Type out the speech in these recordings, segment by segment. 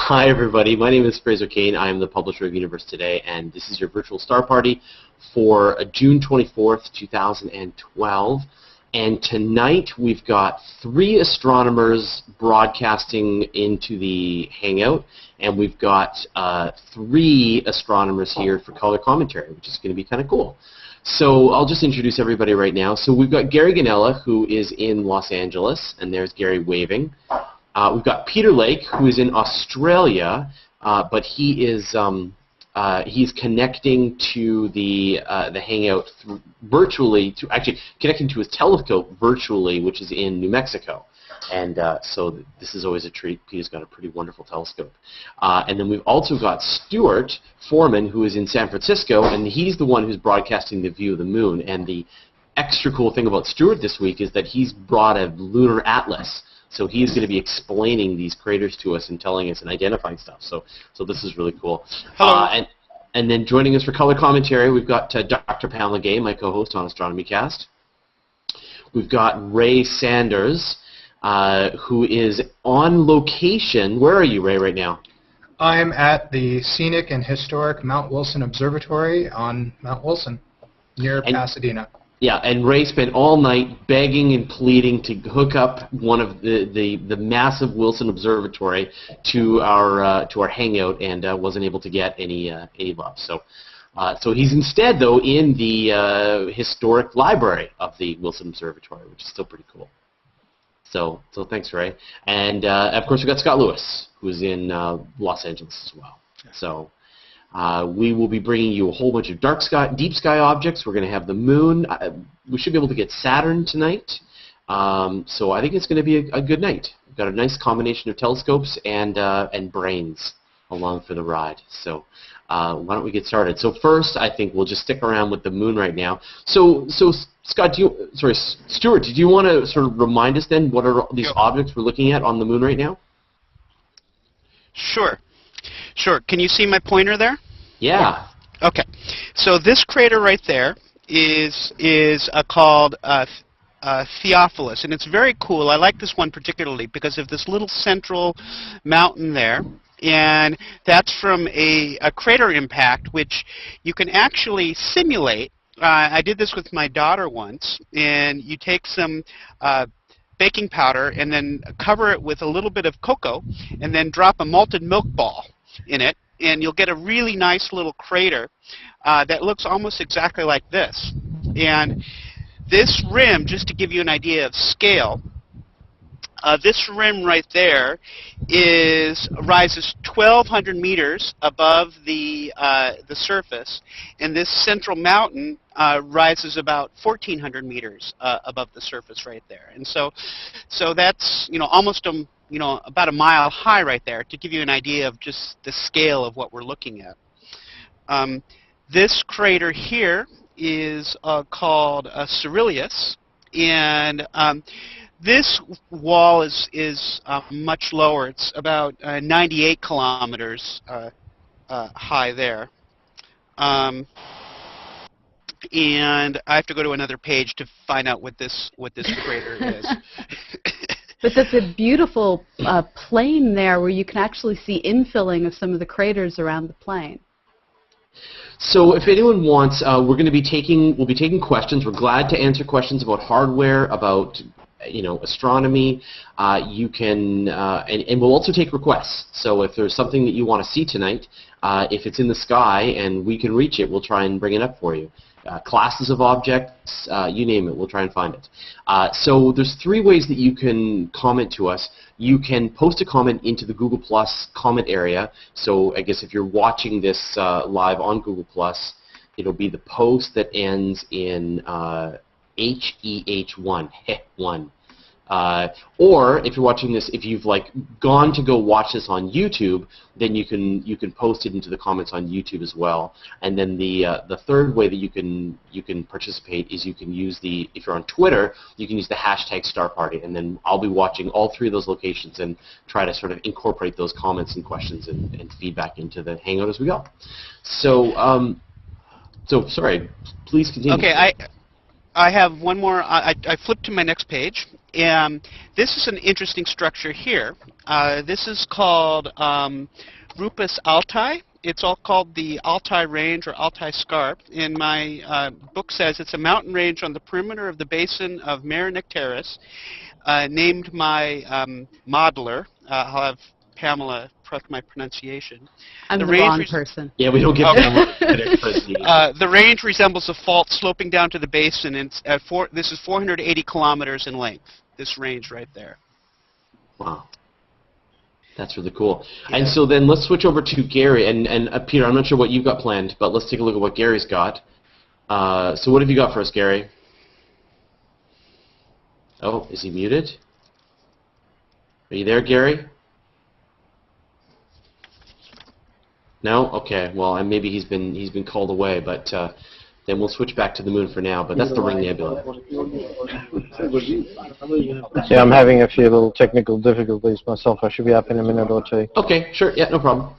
Hi, everybody. My name is Fraser Cain. I am the publisher of Universe Today, and this is your virtual star party for June 24th, 2012. And tonight we've got 3 astronomers broadcasting into the Hangout, and we've got 3 astronomers here for color commentary, which is going to be kind of cool. So I'll just introduce everybody right now. So we've got Gary Gonella, who is in Los Angeles, and there's Gary waving. We've got Peter Lake, who is in Australia, but he is he's connecting to the Hangout virtually, actually connecting to his telescope virtually, which is in New Mexico. And so this is always a treat. Peter's got a pretty wonderful telescope. And then we've also got Stuart Forman, who is in San Francisco, and he's the one who's broadcasting the view of the moon. And the extra cool thing about Stuart this week is that he's brought a lunar atlas. So he's going to be explaining these craters to us and telling us and identifying stuff. So this is really cool. Hello. And then joining us for color commentary, we've got Dr. Pamela, my co-host on Astronomy Cast. We've got Ray Sanders, who is on location. Where are you, Ray, right now? I'm at the scenic and historic Mount Wilson Observatory on Mount Wilson, near Pasadena. Yeah, and Ray spent all night begging and pleading to hook up one of the massive Wilson Observatory to our Hangout, and wasn't able to get any love. So he's instead though in the historic library of the Wilson Observatory, which is still pretty cool. So thanks, Ray, and of course we've got Scott Lewis, who's in Los Angeles as well. So. We will be bringing you a whole bunch of deep sky objects. We're going to have the moon. We should be able to get Saturn tonight. So I think it's going to be a good night. We've got a nice combination of telescopes and brains along for the ride. So why don't we get started? So first, I think we'll just stick around with the moon right now. So Scott, Stuart, did you want to sort of remind us then what are these objects we're looking at on the moon right now? Sure. Can you see my pointer there? Yeah. Okay. So this crater right there is called Theophilus, and it's very cool. I like this one particularly because of this little central mountain there, and that's from a crater impact, which you can actually simulate. I did this with my daughter once, and you take some baking powder and then cover it with a little bit of cocoa, and then drop a malted milk ball in it, and you'll get a really nice little crater that looks almost exactly like this. And this rim, just to give you an idea of scale, this rim right there rises 1,200 meters above the surface, and this central mountain rises about 1,400 meters above the surface right there. And so that's almost about a mile high right there, to give you an idea of just the scale of what we're looking at. This crater here is called Cyrillus, and this wall is much lower. It's about 98 kilometers high there. And I have to go to another page to find out what this crater is. But that's a beautiful plain there where you can actually see infilling of some of the craters around the plain. So if anyone wants, we'll be taking questions. We're glad to answer questions about hardware, about astronomy. You can, and we'll also take requests. So if there's something that you want to see tonight, if it's in the sky and we can reach it, we'll try and bring it up for you. Classes of objects, you name it, we'll try and find it. So there's 3 ways that you can comment to us. You can post a comment into the Google Plus comment area. So I guess if you're watching this live on Google Plus, it'll be the post that ends in HEH1, HEH1. Or if you're watching this, if you've gone to go watch this on YouTube, then you can post it into the comments on YouTube as well. And then the third way that you can participate is you can use if you're on Twitter, you can use the hashtag StarParty, and then I'll be watching all 3 of those locations and try to sort of incorporate those comments and questions and feedback into the Hangout as we go. So sorry, please continue. Okay, I have one more. I flipped to my next page. This is an interesting structure here. This is called Rupus altai. It's all called the Altai Range or Altai Scarp. And my book says it's a mountain range on the perimeter of the basin of Mare Nectaris, named my modeler. I'll have Pamela correct my pronunciation. I'm the wrong person. Yeah, we don't give Pamela credit for the... The range resembles a fault sloping down to the basin. And it's, this is 480 kilometers in length, this range right there. Wow. That's really cool. Yeah. And so then let's switch over to Gary. And Peter, I'm not sure what you've got planned, but let's take a look at what Gary's got. So what have you got for us, Gary? Oh, is he muted? Are you there, Gary? No? Okay. Well, maybe he's been called away, but then we'll switch back to the moon for now. But that's the Ring Nebula. Yeah, I'm having a few little technical difficulties myself. I should be up in a minute or two. Okay, sure. Yeah, no problem.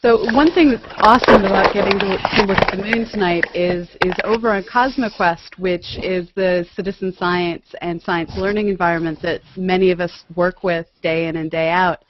So one thing that's awesome about getting to look at the moon tonight is over on CosmoQuest, which is the citizen science and science learning environment that many of us work with day in and day out.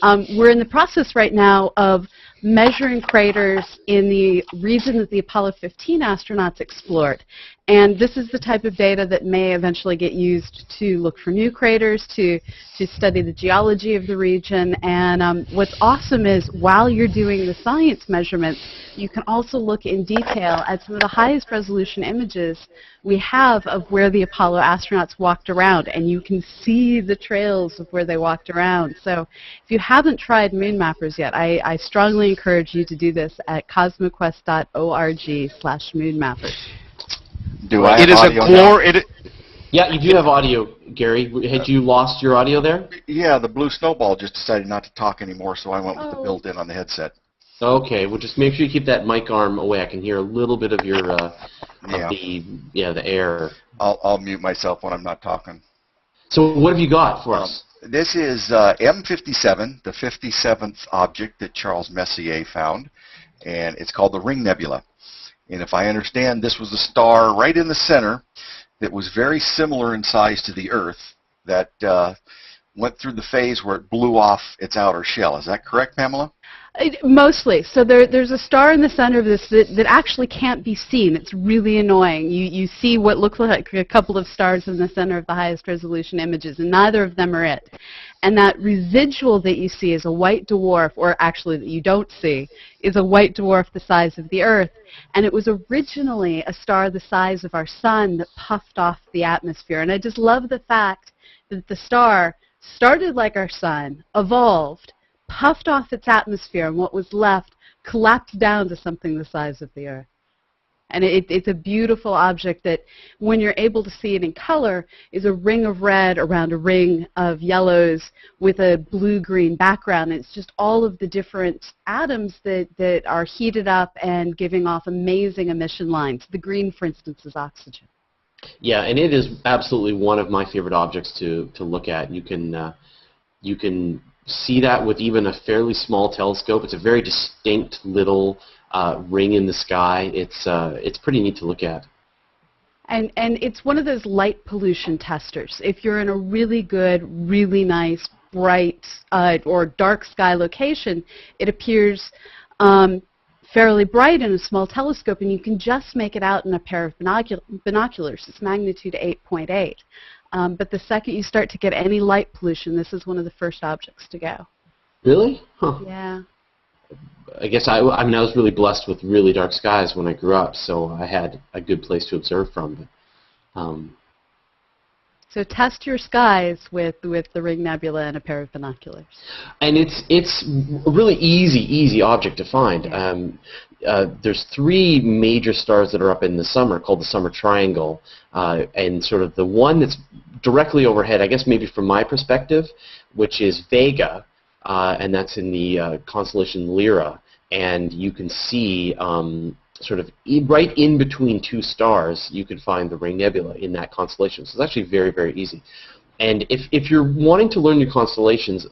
We're in the process right now of measuring craters in the region that the Apollo 15 astronauts explored. And this is the type of data that may eventually get used to look for new craters, to study the geology of the region. And what's awesome is while you're doing the science measurements, you can also look in detail at some of the highest resolution images we have of where the Apollo astronauts walked around, and you can see the trails of where they walked around. So if you haven't tried moon mappers yet, I strongly encourage you to do this at cosmoquest.org/moonmappers. Do I have audio now? Yeah, you do have audio, Gary. Had you lost your audio there? Yeah, the blue snowball just decided not to talk anymore, so I went with the built-in on the headset. Okay, well, just make sure you keep that mic arm away. I can hear a little bit of your the air. I'll mute myself when I'm not talking. So what have you got for us? This is M57, the 57th object that Charles Messier found, and it's called the Ring Nebula. And if I understand, this was a star right in the center that was very similar in size to the Earth that went through the phase where it blew off its outer shell. Is that correct, Pamela? Mostly. So there's a star in the center of this that actually can't be seen. It's really annoying. You see what looks like a couple of stars in the center of the highest resolution images, and neither of them are it. And that residual that you see is a white dwarf, or actually that you don't see, is a white dwarf the size of the Earth. And it was originally a star the size of our sun that puffed off the atmosphere. And I just love the fact that the star started like our sun, evolved, puffed off its atmosphere, and what was left collapsed down to something the size of the Earth. And it's a beautiful object that, when you're able to see it in color, is a ring of red around a ring of yellows with a blue-green background. It's just all of the different atoms that are heated up and giving off amazing emission lines. The green, for instance, is oxygen. Yeah, and it is absolutely one of my favorite objects to look at. You can see that with even a fairly small telescope. It's a very distinct little ring in the sky. It's pretty neat to look at. And it's one of those light pollution testers. If you're in a really good, really nice, bright, or dark sky location, it appears fairly bright in a small telescope, and you can just make it out in a pair of binoculars. It's magnitude 8.8. But the second you start to get any light pollution, this is one of the first objects to go. Really? Huh. Yeah. I guess I was really blessed with really dark skies when I grew up, so I had a good place to observe from. But, so test your skies with the Ring Nebula and a pair of binoculars. And it's a really easy object to find. Yeah. There's three major stars that are up in the summer called the Summer Triangle, and sort of the one that's directly overhead, I guess maybe from my perspective, which is Vega, and that's in the constellation Lyra, and you can see sort of right in between two stars, you can find the Ring Nebula in that constellation. So it's actually very, very easy. And if you're wanting to learn your constellations,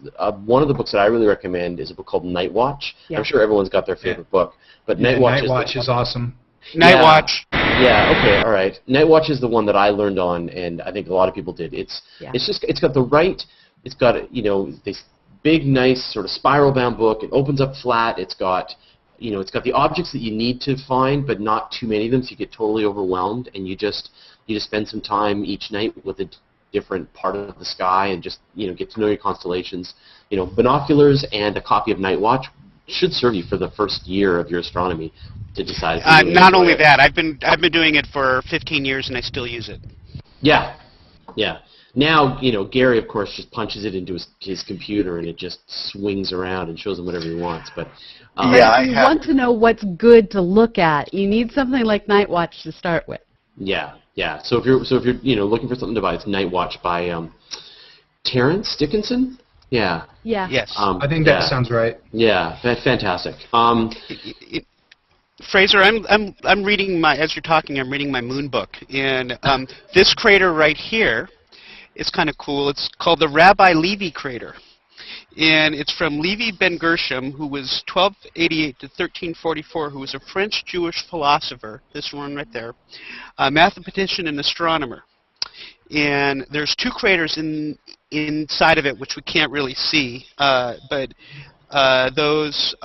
one of the books that I really recommend is a book called Night Watch. Yeah. I'm sure everyone's got their favorite book, but Night Watch is awesome. Night Yeah. Watch. Yeah. Okay. All right. Night Watch is the one that I learned on, and I think a lot of people did. It's got the right. It's got this big, nice sort of spiral-bound book. It opens up flat. It's got it's got the objects that you need to find, but not too many of them, so you get totally overwhelmed, and you just spend some time each night with a different part of the sky and just get to know your constellations. Binoculars and a copy of Night Watch should serve you for the first year of your astronomy to decide if you really Not enjoy only it. that, I've been doing it for 15 years and I still use it. Yeah, yeah. Now, Gary, of course, just punches it into his computer and it just swings around and shows him whatever he wants. But if you want to know what's good to look at, you need something like Night Watch to start with. Yeah, yeah. So if you're looking for something to buy, it's Night Watch by Terrence Dickinson. Yeah. Yeah. Yes. I think that sounds right. Yeah, fantastic. Fraser, I'm reading as you're talking, I'm reading my moon book, and this crater right here is kind of cool. It's called the Rabbi Levi crater, and it's from Levi ben Gershom, who was 1288 to 1344, who was a French Jewish philosopher. This one right there, a mathematician and astronomer. And there's two craters inside of it which we can't really see, but those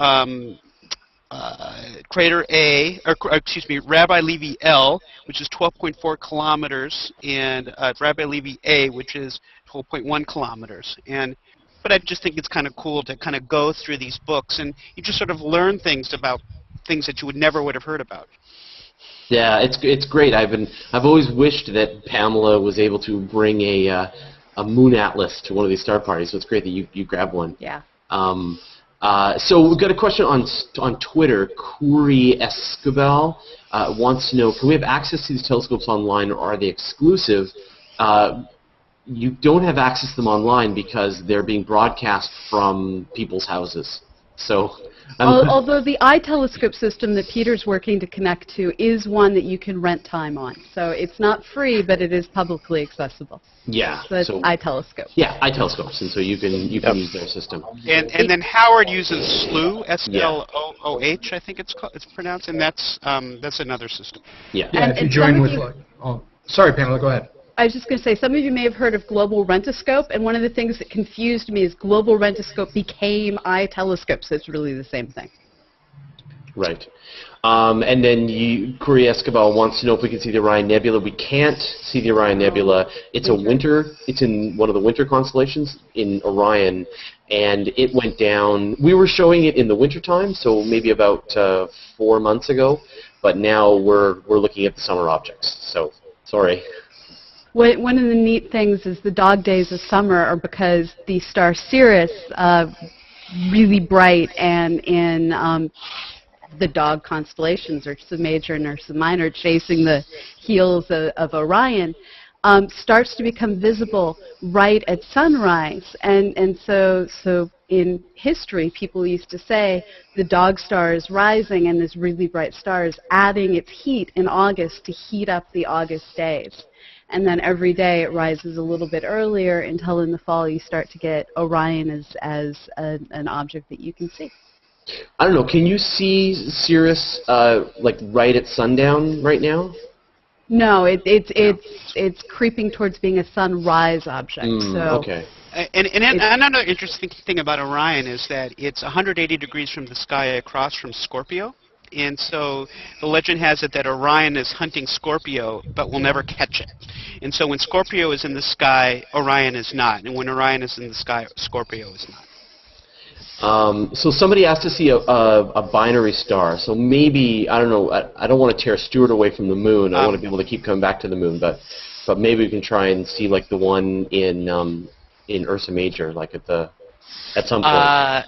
crater A, or excuse me, Rabbi Levi L, which is 12.4 kilometers, and Rabbi Levi A, which is 12.1 kilometers. But I just think it's kind of cool to kind of go through these books, and you just sort of learn things about things that you never would have heard about. Yeah, it's great. I've always wished that Pamela was able to bring a moon atlas to one of these star parties. So it's great that you grab one. Yeah. So we've got a question on Twitter. Kuri Escobar wants to know: can we have access to these telescopes online, or are they exclusive? You don't have access to them online because they're being broadcast from people's houses. So. Although the iTelescope system that Peter's working to connect to is one that you can rent time on. So it's not free, but it is publicly accessible. Yeah. So it's iTelescope. Yeah, iTelescopes, and so you can use their system. And then Howard uses SLOOH, S-L-O-O-H, I think it's pronounced, and that's another system. Yeah. Yeah, if you join with sorry, Pamela, go ahead. I was just going to say, some of you may have heard of Global Rentoscope, and one of the things that confused me is Global Rentoscope became iTelescope, so it's really the same thing. Right. And then Kuri Escobar wants to know if we can see the Orion Nebula. We can't see the Orion Nebula. It's it's in one of the winter constellations in Orion, and it went down. We were showing it in the wintertime, so maybe about 4 months ago, but now we're looking at the summer objects. So, sorry. One of the neat things is the dog days of summer are because the star Sirius, really bright, and in the dog constellations, Ursa Major and Ursa Minor, chasing the heels of Orion, starts to become visible right at sunrise. And so in history, people used to say the dog star is rising, and this really bright star is adding its heat in August to heat up the August days. And then every day it rises a little bit earlier until in the fall you start to get Orion as an object that you can see. I don't know. Can you see Sirius like right at sundown right now? No, it's creeping towards being a sunrise object. Okay. And another interesting thing about Orion is that it's 180 degrees from the sky across from Scorpio. And so the legend has it that Orion is hunting Scorpio, but will never catch it. And so when Scorpio is in the sky, Orion is not. And when Orion is in the sky, Scorpio is not. So somebody asked to see a binary star. So maybe, I don't know, I don't want to tear Stuart away from the moon. I want to be able to keep coming back to the moon. But maybe we can try and see like the one in Ursa Major, like at some point.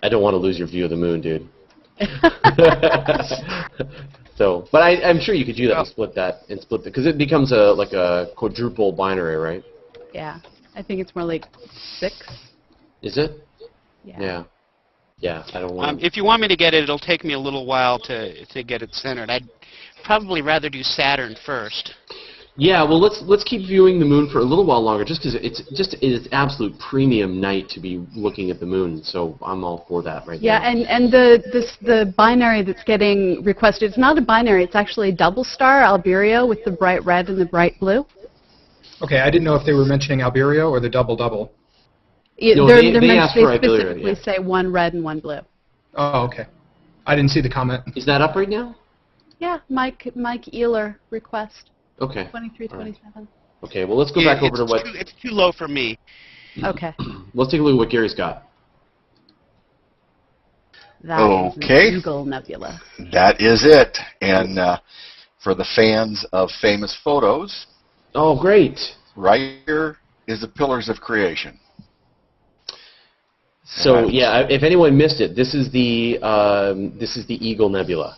I don't want to lose your view of the moon, dude. So, but I'm sure you could do that and split because it becomes like a quadruple binary, right? Yeah, I think it's more like 6. Is it? Yeah. Yeah. I don't want. If you want me to get it, it'll take me a little while to get it centered. I'd probably rather do Saturn first. Yeah, well, let's keep viewing the moon for a little while longer, just because it's absolute premium night to be looking at the moon. So I'm all for that right Yeah, now. and the binary that's getting requested, it's not a binary, it's actually a double star, Albireo, with the bright red and the bright blue. Okay, I didn't know if they were mentioning Albireo or the double-double. No, They yeah. specifically say one red and one blue. Oh, okay. I didn't see the comment. Is that up right now? Yeah, Mike Ehler request. Okay. 2327. Right. Okay, well, let's go back over to what... It's too low for me. Okay. Let's take a look at what Gary's got. That is an Eagle Nebula. That is it. And for the fans of famous photos, Oh, great. right here is the Pillars of Creation. So yeah, if anyone missed it, this is the Eagle Nebula,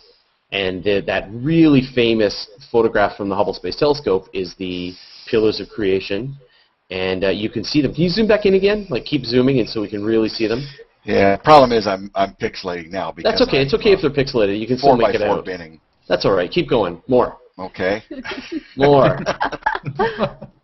and that really famous photograph from the Hubble Space Telescope is the Pillars of Creation, and you can see them. Can you zoom back in again? Like keep zooming, and so we can really see them. Yeah. Problem is I'm pixelating now because That's okay. It's okay if they're pixelated. You can still make it 4x4 out. binning. That's all right. Keep going. More. Okay. More.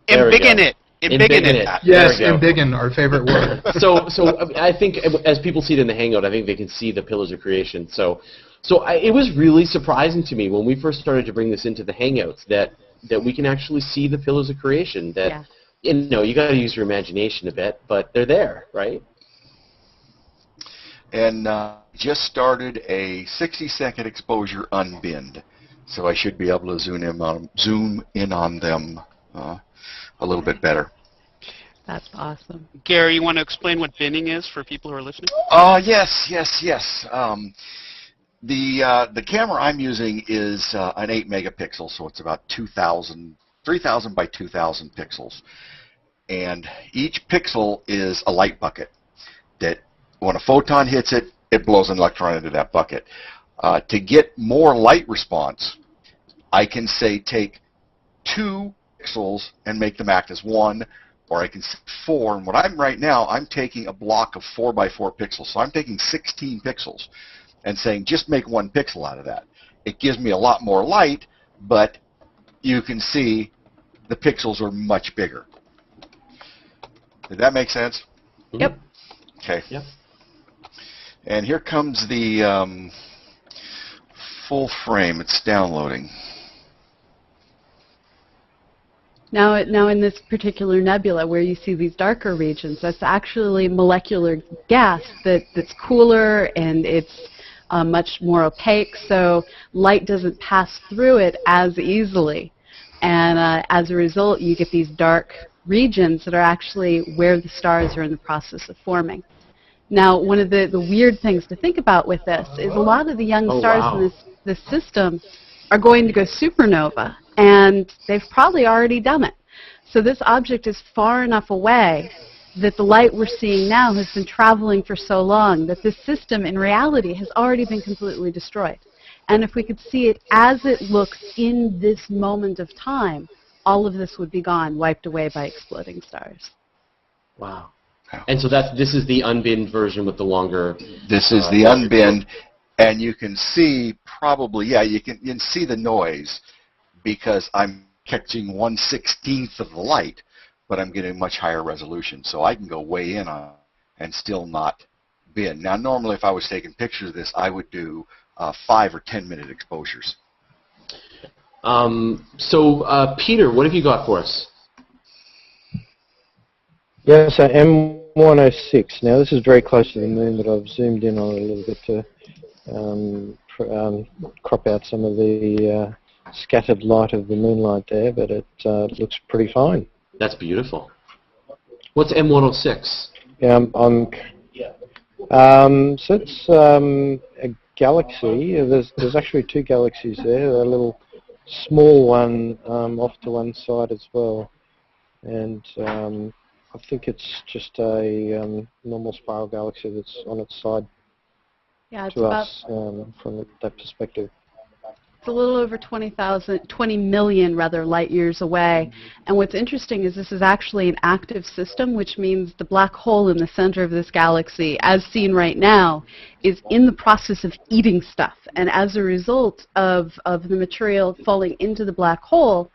There we go. Embiggen it. Embiggen it. Yes, embiggen, our favorite word. So I think as people see it in the Hangout, I think they can see the Pillars of Creation. It was really surprising to me when we first started to bring this into the Hangouts that we can actually see the Pillars of Creation. That you got to use your imagination a bit, but they're there, right? And just started a 60-second exposure unbinned, so I should be able to zoom in on them a little bit better. That's awesome. Gary, you want to explain what binning is for people who are listening? Yes. The camera I'm using is an 8 megapixel, so it's about 3,000 by 2,000 pixels. And each pixel is a light bucket that when a photon hits it, it blows an electron into that bucket. To get more light response, I can say take 2 pixels and make them act as 1, or I can say 4. And what I'm taking a block of 4 by 4 pixels. So I'm taking 16 pixels and saying just make 1 pixel out of that. It gives me a lot more light, but you can see the pixels are much bigger. Did that make sense? Yep. Okay. Yep. And here comes the full frame. It's downloading. Now in this particular nebula where you see these darker regions, that's actually molecular gas that's cooler and it's much more opaque, so light doesn't pass through it as easily. And as a result, you get these dark regions that are actually where the stars are in the process of forming. Now, one of the weird things to think about with this is a lot of the young stars in this system are going to go supernova, and they've probably already done it. So this object is far enough away that the light we're seeing now has been traveling for so long that this system in reality has already been completely destroyed. And if we could see it as it looks in this moment of time, all of this would be gone, wiped away by exploding stars. Wow. And so this is the unbinned version with the longer... This is the unbinned, and you can see probably, you can see the noise because I'm catching 1/16 of the light, but I'm getting much higher resolution. So I can go way in on and still not bin. Now, normally if I was taking pictures of this, I would do 5 or 10 minute exposures. Peter, what have you got for us? Yes, M106. Now this is very close to the moon, but I've zoomed in on it a little bit to crop out some of the scattered light of the moonlight there, but it looks pretty fine. That's beautiful. What's M106? So it's a galaxy. There's actually 2 galaxies there. A little small one off to one side as well, and I think it's just a normal spiral galaxy that's on its side Yeah, it's to about us from that perspective. It's a little over 20 million rather light years away. And what's interesting is this is actually an active system, which means the black hole in the center of this galaxy, as seen right now, is in the process of eating stuff. And as a result of the material falling into the black hole,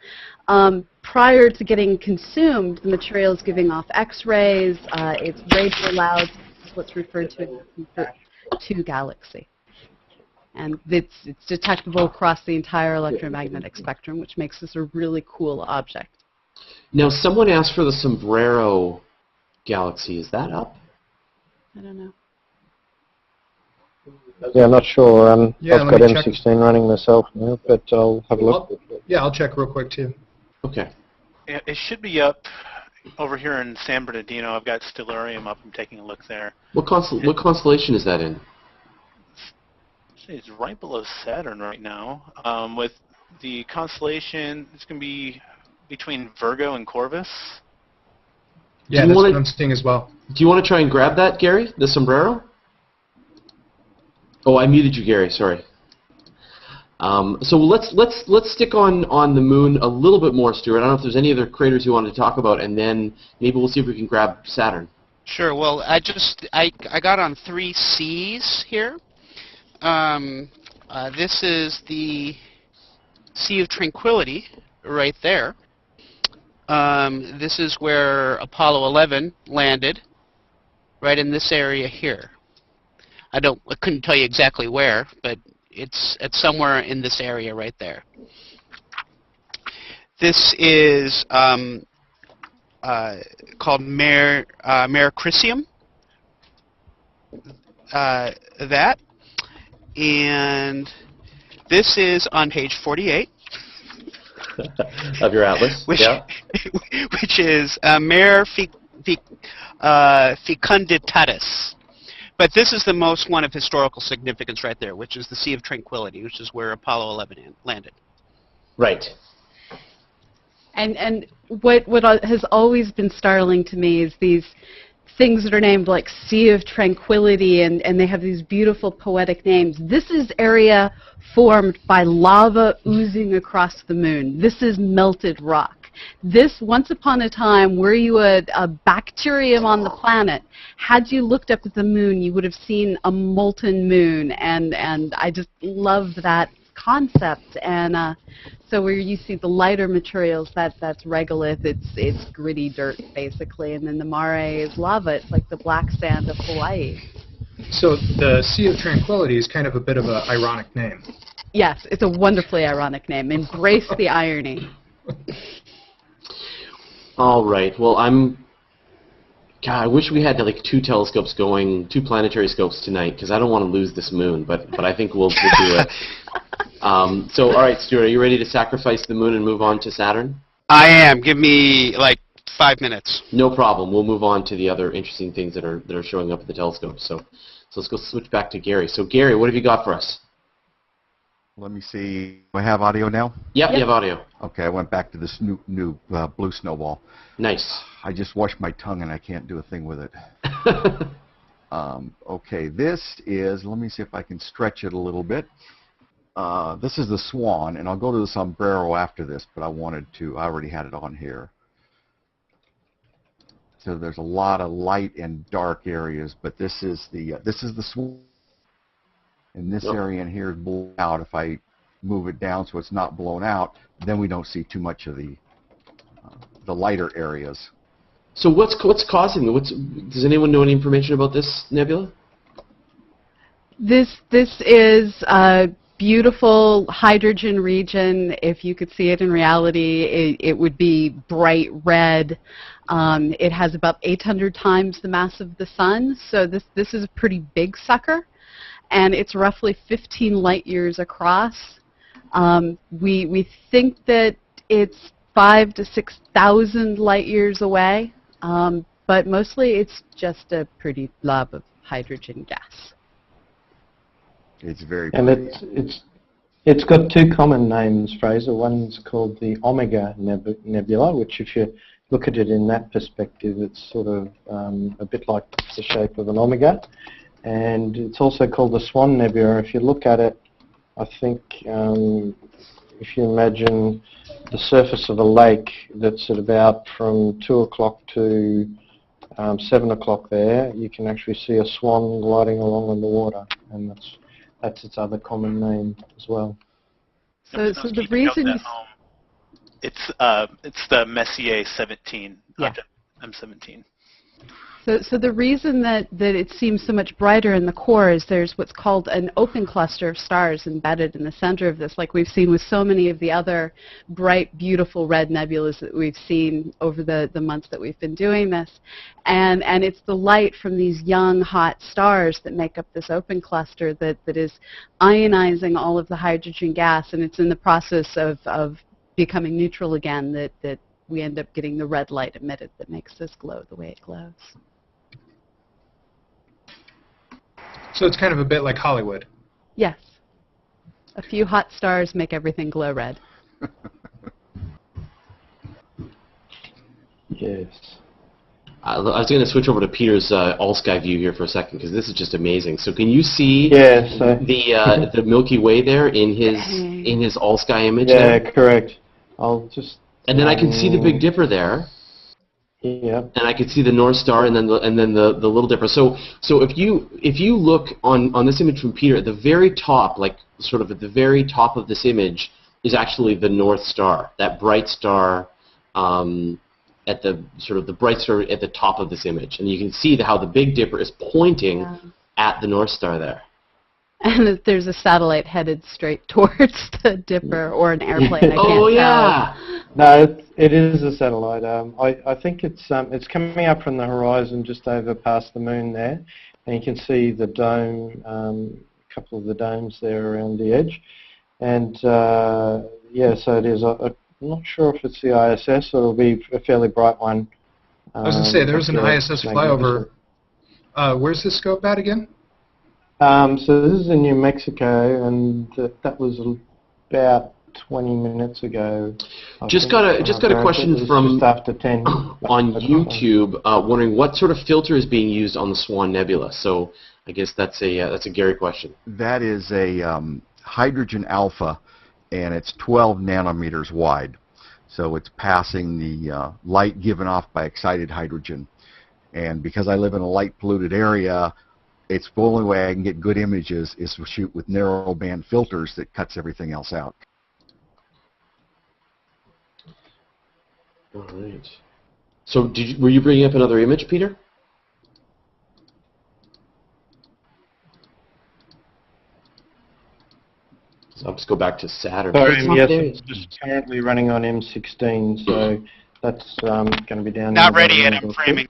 prior to getting consumed, the material is giving off X-rays, it's radio loud, it's what's referred to as a to galaxy. And it's detectable across the entire electromagnetic spectrum, which makes this a really cool object. Now, someone asked for the Sombrero galaxy. Is that up? I don't know. Yeah, I'm not sure. Yeah, I've let got me check. M16 running myself now, but I'll have a look. Yeah, I'll check real quick too. Okay. It should be up over here in San Bernardino. I've got Stellarium up. I'm taking a look there. What constellation is that in? It's right below Saturn right now. With the constellation, it's going to be between Virgo and Corvus. Yeah, that's what I'm seeing as well. Do you want to try and grab that, Gary? The Sombrero? Oh, I muted you, Gary. Sorry. So let's stick on the moon a little bit more, Stuart. I don't know if there's any other craters you wanted to talk about, and then maybe we'll see if we can grab Saturn. Sure. Well, I got on 3 C's here. This is the Sea of Tranquility right there. This is where Apollo 11 landed, right in this area here. I couldn't tell you exactly where, but it's somewhere in this area right there. This is called Mare Crisium. That. And this is on page 48. Of your atlas, yeah. Which is Mare Fecunditatis. But this is the most one of historical significance right there, which is the Sea of Tranquility, which is where Apollo 11 landed. Right. And what has always been startling to me is these things that are named like Sea of Tranquility, and they have these beautiful poetic names. This is area formed by lava oozing across the moon. This is melted rock. This, once upon a time, were you a bacterium on the planet, had you looked up at the moon, you would have seen a molten moon, and I just love that concept. And so where you see the lighter materials, that's regolith, it's gritty dirt basically, and then the mare is lava. It's like the black sand of Hawaii. So the Sea of Tranquility is kind of a bit of an ironic name. Yes, it's a wonderfully ironic name. Embrace the irony. All right. Well, God, I wish we had like 2 telescopes going, 2 planetary scopes tonight, because I don't want to lose this moon. But I think we'll do it. So, all right, Stuart, are you ready to sacrifice the moon and move on to Saturn? I am. Give me like 5 minutes. No problem. We'll move on to the other interesting things that are showing up at the telescope. So let's go switch back to Gary. So, Gary, what have you got for us? Let me see. Do I have audio now? Yep, you have audio. Okay, I went back to this new blue snowball. Nice. I just washed my tongue and I can't do a thing with it. Okay, this is, let me see if I can stretch it a little bit. This is the Swan, and I'll go to the Sombrero after this, but I already had it on here. So there's a lot of light and dark areas, but this is the Swan. And this area in here is blown out. If I move it down so it's not blown out, then we don't see too much of the lighter areas. So what's causing it? Does anyone know any information about this nebula? This is a beautiful hydrogen region. If you could see it in reality, it would be bright red. It has about 800 times the mass of the sun, so this is a pretty big sucker. And it's roughly 15 light years across. We think that it's 5,000 to 6,000 light years away, but mostly it's just a pretty blob of hydrogen gas. It's very pretty. And it's got 2 common names, Fraser. One's called the Omega Nebula, which if you look at it in that perspective, it's sort of a bit like the shape of an omega. And it's also called the Swan Nebula. If you look at it I think if you imagine the surface of a lake that's at about from 2 o'clock to 7 o'clock there, you can actually see a swan gliding along in the water, and that's its other common name as well. So the reason you... It's the Messier 17, yeah. M17. So the reason that it seems so much brighter in the core is there's what's called an open cluster of stars embedded in the center of this, like we've seen with so many of the other bright, beautiful red nebulas that we've seen over the months that we've been doing this. And it's the light from these young, hot stars that make up this open cluster that is ionizing all of the hydrogen gas, and it's in the process of becoming neutral again that we end up getting the red light emitted that makes this glow the way it glows. So it's kind of a bit like Hollywood. Yes. A few hot stars make everything glow red. Yes. I was going to switch over to Peter's all-sky view here for a second, because this is just amazing. So can you see the Milky Way there in his all-sky image there? Yeah, correct. I'll just... And then I can see the Big Dipper there. Yeah. And I can see the North Star and then the Little Dipper. So if you look on this image from Peter, at the very top, like sort of at the very top of this image, is actually the North Star, that bright star at the bright star at the top of this image. And you can see how the Big Dipper is pointing at the North Star there. And there's a satellite headed straight towards the Dipper, or an airplane. I can't oh yeah. Tell. No, it is a satellite. I think it's coming up from the horizon just over past the moon there, and you can see the dome, a couple of the domes there around the edge, and yeah, so it is. I'm not sure if it's the ISS or it'll be a fairly bright one. I was going to say there's an ISS flyover. Where's this scope at again? So this is in New Mexico, and that was about 20 minutes ago. Just got a question from just after 10 on YouTube, wondering what sort of filter is being used on the Swan Nebula. So I guess that's a Gary question. That is a hydrogen alpha, and it's 12 nanometers wide. So it's passing the light given off by excited hydrogen. And because I live in a light polluted area, it's the only way I can get good images is to shoot with narrow band filters that cuts everything else out. All right. So were you bringing up another image, Peter? So I'll just go back to Saturn. Sorry, yes, it's just currently running on M16, so that's going to be down. Not ready yet. I'm framing.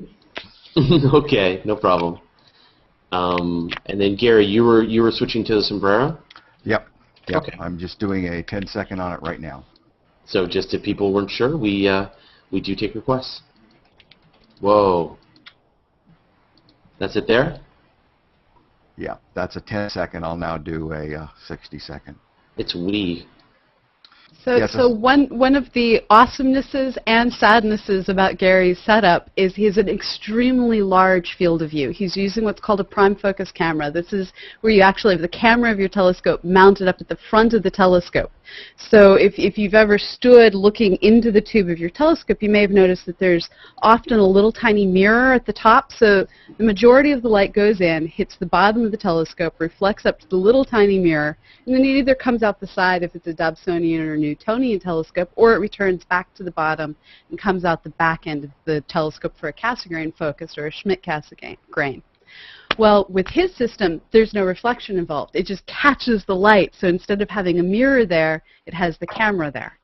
Okay, no problem. And then Gary, you were switching to the Sombrero? Yep. Okay. I'm just doing a 10-second on it right now. So just if people weren't sure, we do take requests. Whoa. That's it there? Yeah, that's a 10-second. I'll now do a 60-second. It's we. So one of the awesomenesses and sadnesses about Gary's setup is he has an extremely large field of view. He's using what's called a prime focus camera. This is where you actually have the camera of your telescope mounted up at the front of the telescope. So if you've ever stood looking into the tube of your telescope, you may have noticed that there's often a little tiny mirror at the top. So the majority of the light goes in, hits the bottom of the telescope, reflects up to the little tiny mirror, and then it either comes out the side if it's a Dobsonian or Newtonian telescope, or it returns back to the bottom and comes out the back end of the telescope for a Cassegrain focus or a Schmidt Cassegrain. Well, with his system, there's no reflection involved. It just catches the light. So instead of having a mirror there, it has the camera there.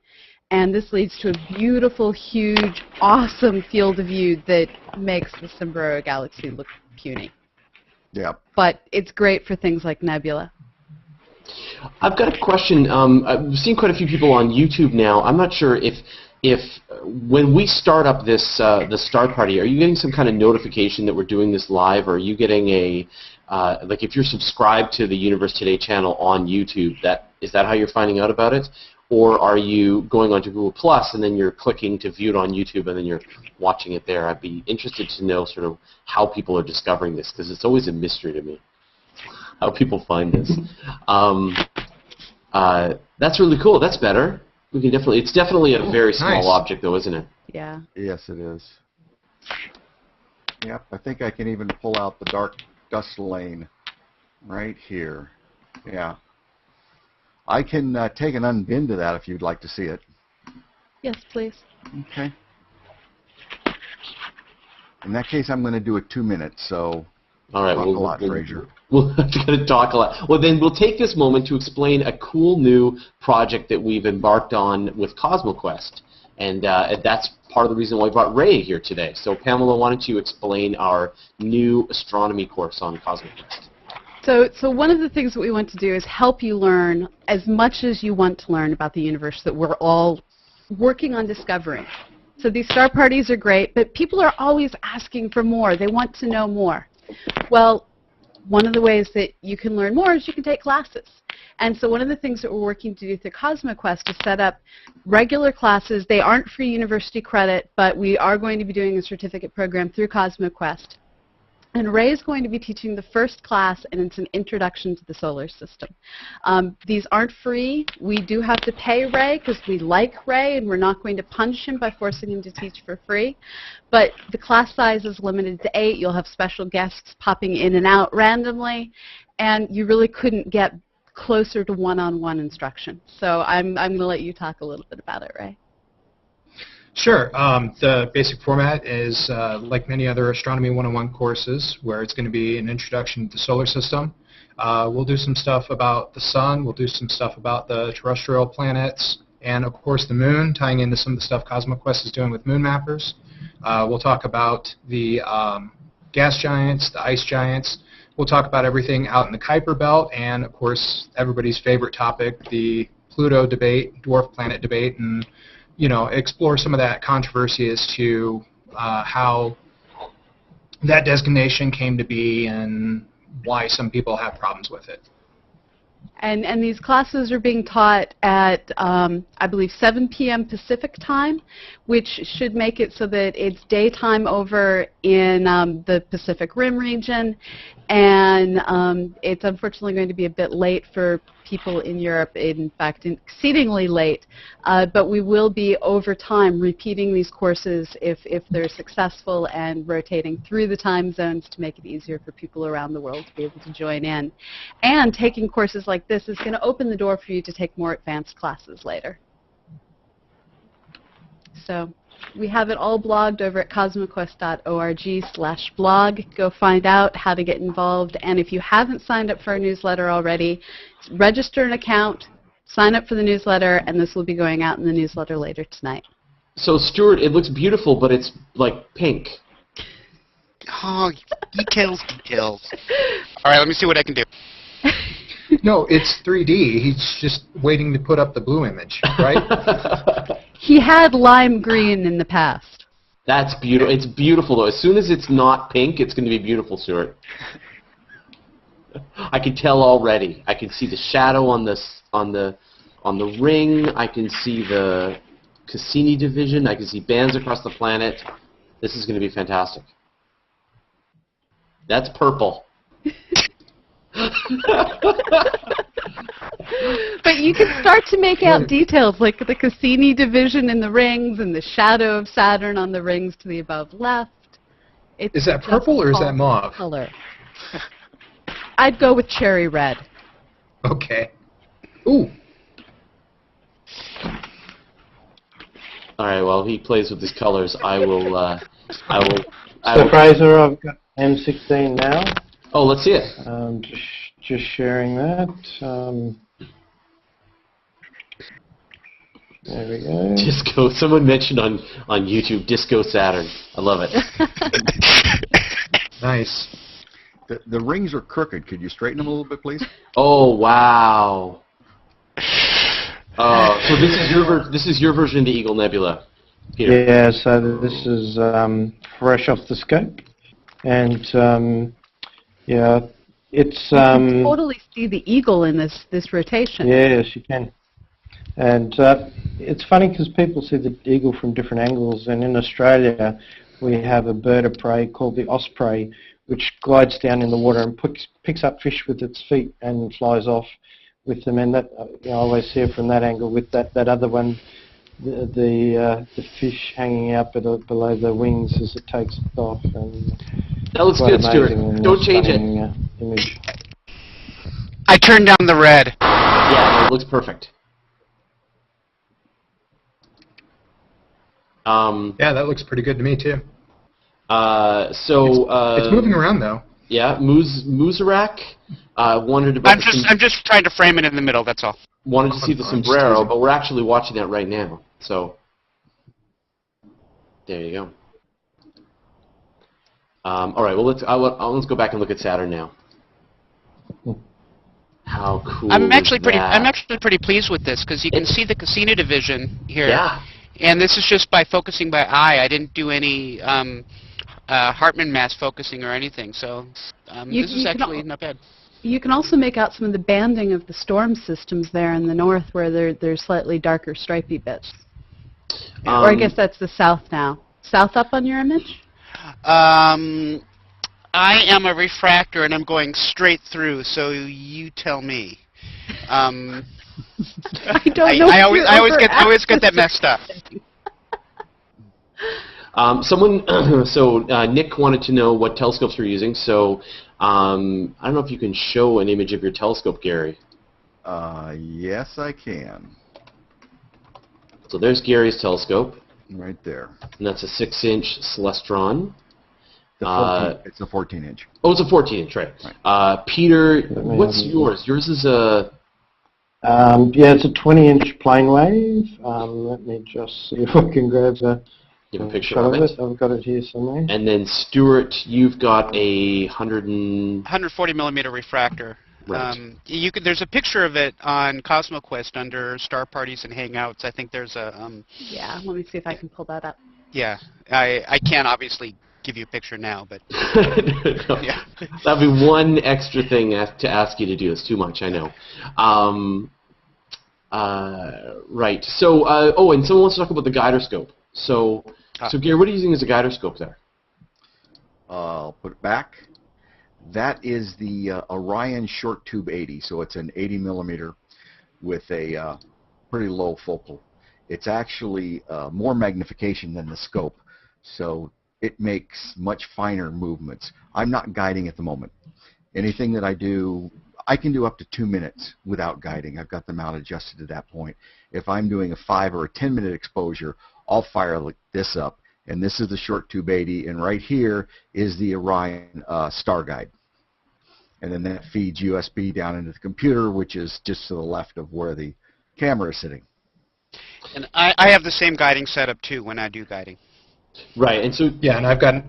And this leads to a beautiful, huge, awesome field of view that makes the Sombrero Galaxy look puny. Yeah. But it's great for things like nebula. I've got a question. I've seen quite a few people on YouTube now. I'm not sure if when we start up this the Star Party, are you getting some kind of notification that we're doing this live, or are you getting a like if you're subscribed to the Universe Today channel on YouTube, is that how you're finding out about it, or are you going onto Google Plus and then you're clicking to view it on YouTube and then you're watching it there? I'd be interested to know sort of how people are discovering this, because it's always a mystery to me how people find this. That's really cool. That's better. We can definitely. It's definitely a very small nice. object, though, isn't it? Yeah. Yes, it is. Yep, I think I can even pull out the dark dust lane right here. Yeah. I can take an unbend to that if you'd like to see it. Yes, please. Okay. In that case, I'm going to do it 2 minutes, so All right. talk a lot, Fraser. We're going to talk a lot. Well, then we'll take this moment to explain a cool new project that we've embarked on with CosmoQuest. And that's part of the reason why we brought Ray here today. So, Pamela, why don't you explain our new astronomy course on CosmoQuest? So one of the things that we want to do is help you learn as much as you want to learn about the universe that we're all working on discovering. So these star parties are great, but people are always asking for more. They want to know more. Well, one of the ways that you can learn more is you can take classes. And so one of the things that we're working to do through CosmoQuest is set up regular classes. They aren't free university credit, but we are going to be doing a certificate program through CosmoQuest. And Ray is going to be teaching the first class, and it's an introduction to the solar system. These aren't free. We do have to pay Ray because we like Ray, and we're not going to punish him by forcing him to teach for free. But the class size is limited to 8. You'll have special guests popping in and out randomly, and you really couldn't get closer to one-on-one instruction. So I'm going to let you talk a little bit about it, Ray. Sure. The basic format is like many other Astronomy 101 courses, where it's going to be an introduction to the solar system. We'll do some stuff about the sun. We'll do some stuff about the terrestrial planets, and of course the moon, tying into some of the stuff CosmoQuest is doing with moon mappers. We'll talk about the gas giants, the ice giants. We'll talk about everything out in the Kuiper Belt, and of course everybody's favorite topic, the Pluto debate, dwarf planet debate, and explore some of that controversy as to how that designation came to be and why some people have problems with it. And these classes are being taught at, I believe, 7 p.m. Pacific time, which should make it so that it's daytime over in the Pacific Rim region. And it's unfortunately going to be a bit late for people in Europe, in fact, exceedingly late. But we will be, over time, repeating these courses if they're successful and rotating through the time zones to make it easier for people around the world to be able to join in. And taking courses like this is going to open the door for you to take more advanced classes later. So we have it all blogged over at cosmoquest.org/blog. Go find out how to get involved. And if you haven't signed up for our newsletter already, register an account, sign up for the newsletter, and this will be going out in the newsletter later tonight. So, Stuart, it looks beautiful, but it's like pink. Oh, details. All right, let me see what I can do. No, it's 3D. He's just waiting to put up the blue image, right? He had lime green in the past. That's beautiful. It's beautiful, though. As soon as it's not pink, it's going to be beautiful, Stuart. I can tell already. I can see the shadow on the ring. I can see the Cassini division. I can see bands across the planet. This is going to be fantastic. That's purple. But you can start to make out details like the Cassini division in the rings and the shadow of Saturn on the rings to the above left. Is that purple or is that mauve? Color. I'd go with cherry red. Okay. Ooh. So All right. Well, he plays with his colors. I will. Fraser, I've got M16 now. Oh, let's see it. Just sharing that. There we go. Disco. Someone mentioned on YouTube Disco Saturn. I love it. Nice. The rings are crooked. Could you straighten them a little bit, please? Oh wow. So this is your version of the Eagle Nebula, Peter. Yeah. So this is fresh off the scope, and yeah, it's. You can totally see the eagle in this rotation. Yes, you can. And it's funny because people see the eagle from different angles, and in Australia we have a bird of prey called the osprey, which glides down in the water and picks up fish with its feet and flies off, with them, and that I always see it from that angle. With that other one, the fish hanging out below the wings as it takes off, and That looks good, Stuart. Don't change it. Image. I turned down the red. Yeah, it looks perfect. Yeah, that looks pretty good to me too. It's moving around though. Yeah, Muzarak wondered about. I'm just trying to frame it in the middle. That's all. Wanted to see the sombrero, but we're actually watching that right now. So there you go. All right. Well, let's go back and look at Saturn now. How cool! I'm actually is pretty pleased with this because you can see the Cassini division here. Yeah. And this is just by focusing by eye. I didn't do any Hartmann mass focusing or anything. So this is actually not bad. You can also make out some of the banding of the storm systems there in the north where there's slightly darker stripy bits. Or I guess that's the south now. South up on your image? I am a refractor and I'm going straight through, so you tell me. I don't know. I always get that messed up. Nick wanted to know what telescopes we're using. So I don't know if you can show an image of your telescope, Gary. Yes, I can. So there's Gary's telescope. Right there. And that's a 6-inch Celestron. It's a 14-inch. Oh, it's a 14-inch, right. Peter, what's yours? Yours is a... yeah, it's a 20-inch plane wave. Let me just see if I can grab a picture of it. I've got it here somewhere. And then, Stuart, you've got a 140 millimeter refractor. Right. There's a picture of it on CosmoQuest under Star Parties and Hangouts. I think there's a... Yeah, let me see if I can pull that up. Yeah, I can't obviously give you a picture now, but... No. Yeah. That'd be one extra thing to ask you to do. It's too much, I know. Right. So, and someone wants to talk about the guider scope. So Gary, what are you using as a guider scope there? I'll put it back. That is the Orion Short Tube 80, so it's an 80 millimeter with a pretty low focal. It's actually more magnification than the scope, so it makes much finer movements. I'm not guiding at the moment. Anything that I do, I can do up to 2 minutes without guiding. I've got the mount adjusted to that point. If I'm doing a 5 or a 10-minute exposure, I'll fire this up. And this is the Short Tube 80, and right here is the Orion Star Guide. And then that feeds USB down into the computer, which is just to the left of where the camera is sitting. And I have the same guiding setup, too, when I do guiding. Right, and so... Yeah, and I've got...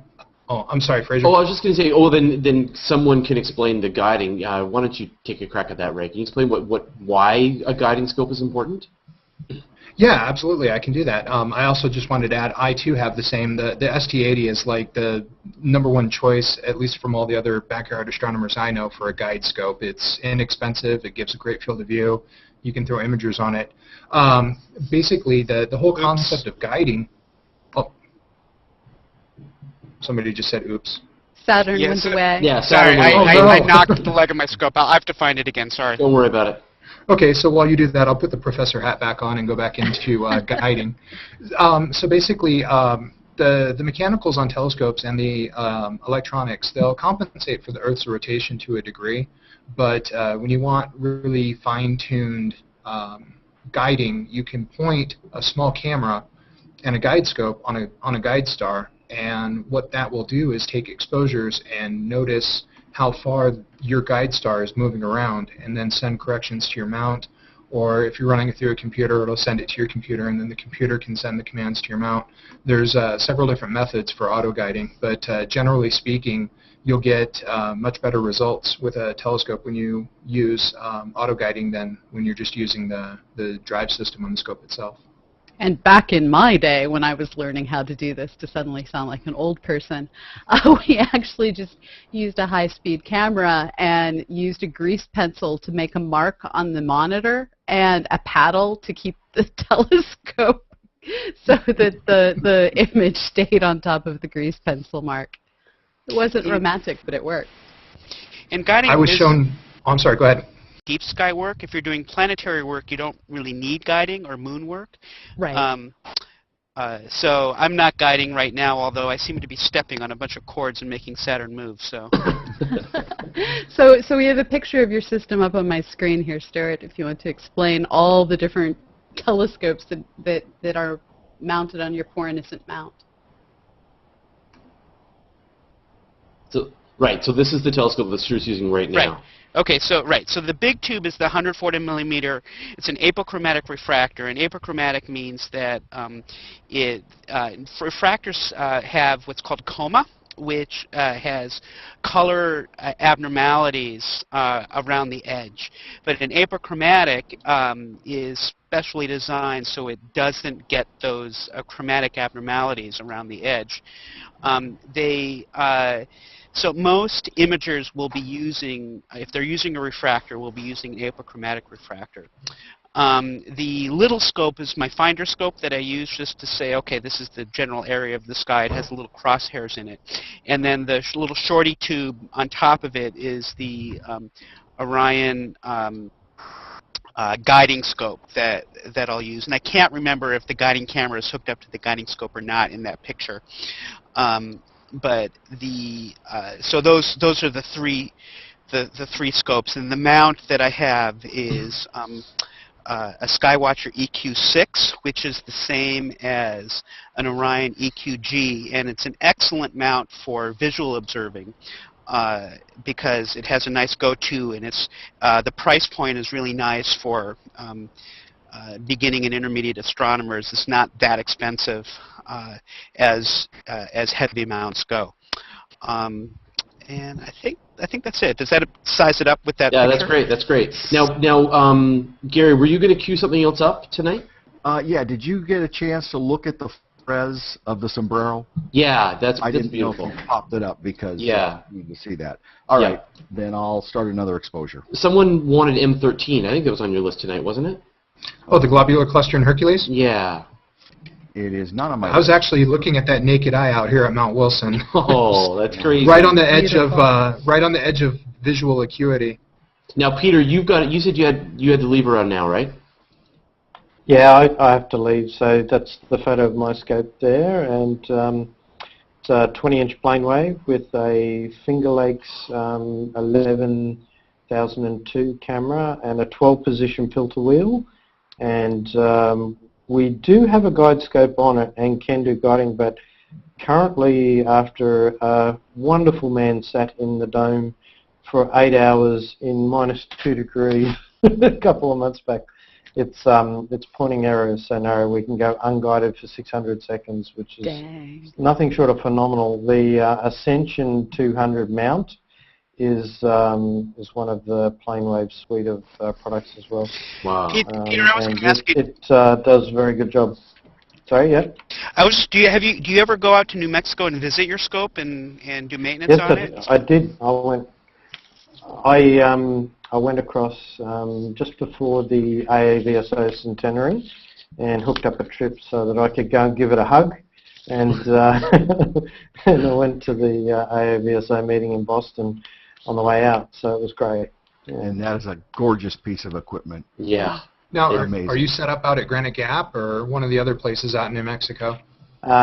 Oh, I'm sorry, Fraser. Oh, I was just going to say, then someone can explain the guiding. Why don't you take a crack at that, Ray? Can you explain why a guiding scope is important? Yeah, absolutely, I can do that. I also just wanted to add, I too have the same. The ST80 is like the #1 choice, at least from all the other backyard astronomers I know, for a guide scope. It's inexpensive, it gives a great field of view, you can throw imagers on it. Basically, the whole concept of guiding... Oh, somebody just said oops. Saturn went away. Yeah, sorry, Saturn I knocked the leg of my scope. I'll have to find it again, sorry. Don't worry about it. Okay, so while you do that, I'll put the professor hat back on and go back into guiding. So basically, the mechanicals on telescopes and the electronics, they'll compensate for the Earth's rotation to a degree, but when you want really fine-tuned guiding, you can point a small camera and a guide scope on a guide star, and what that will do is take exposures and notice how far your guide star is moving around, and then send corrections to your mount, or if you're running it through a computer, it'll send it to your computer, and then the computer can send the commands to your mount. There's several different methods for auto-guiding, but generally speaking, you'll get much better results with a telescope when you use auto-guiding than when you're just using the drive system on the scope itself. And back in my day, when I was learning how to do this, to suddenly sound like an old person, we actually just used a high-speed camera and used a grease pencil to make a mark on the monitor and a paddle to keep the telescope so that the image stayed on top of the grease pencil mark. It wasn't romantic, but it worked. And guiding I was shown... Oh, I'm sorry, go ahead. deep sky work. If you're doing planetary work, you don't really need guiding or moon work. Right. So I'm not guiding right now, although I seem to be stepping on a bunch of cords and making Saturn move. So. So we have a picture of your system up on my screen here, Stuart, if you want to explain all the different telescopes that are mounted on your poor innocent mount. So, right, so this is the telescope that Stuart's using right now. Right. Okay, so so the big tube is the 140 millimeter. It's an apochromatic refractor, and apochromatic means that refractors have what's called coma, which has color abnormalities around the edge. But an apochromatic is specially designed so it doesn't get those chromatic abnormalities around the edge. So most imagers will be using, if they're using a refractor, will be using an apochromatic refractor. The little scope is my finder scope that I use just to say, okay, this is the general area of the sky. It has little crosshairs in it. And then the little shorty tube on top of it is the Orion guiding scope that I'll use. And I can't remember if the guiding camera is hooked up to the guiding scope or not in that picture. But so those are the three scopes, and the mount that I have is a Skywatcher EQ6, which is the same as an Orion EQG, and it's an excellent mount for visual observing because it has a nice go-to, and it's the price point is really nice for beginning and intermediate astronomers. It's not that expensive as heavy mounts go. And I think that's it. Does that size it up with that? Yeah, picture? that's great. That's great. Now, Gary, were you going to cue something else up tonight? Yeah. Did you get a chance to look at the Frez of the sombrero? Yeah, that's didn't beautiful. know if you popped it up because you need to see that. All right, then I'll start another exposure. Someone wanted M13. I think that was on your list tonight, wasn't it? Oh, the globular cluster in Hercules? Yeah. It is not on my list. I was actually looking at that naked eye out here at Mount Wilson. Oh, that's crazy. Right on the edge of visual acuity. Now, Peter, you said you had to leave around now, right? Yeah, I have to leave, so that's the photo of my scope there, and it's a 20-inch plane wave with a Finger Lakes 11002 camera and a 12-position filter wheel, and we do have a guide scope on it and can do guiding, but currently, after a wonderful man sat in the dome for 8 hours in -2 degrees a couple of months back, it's pointing errors, so no, we can go unguided for 600 seconds, which is nothing short of phenomenal. The Ascension 200 mount is one of the PlaneWave suite of products as well. Wow. Peter, I was going to ask you. It does a very good job. Sorry, yeah. Do you ever go out to New Mexico and visit your scope and do maintenance on it? Yes, I did. I went across just before the AAVSO centenary and hooked up a trip so that I could go and give it a hug. And and I went to the AAVSO meeting in Boston on the way out, so it was great. Yeah. And that is a gorgeous piece of equipment. Yeah. Now, are you set up out at Granite Gap or one of the other places out in New Mexico?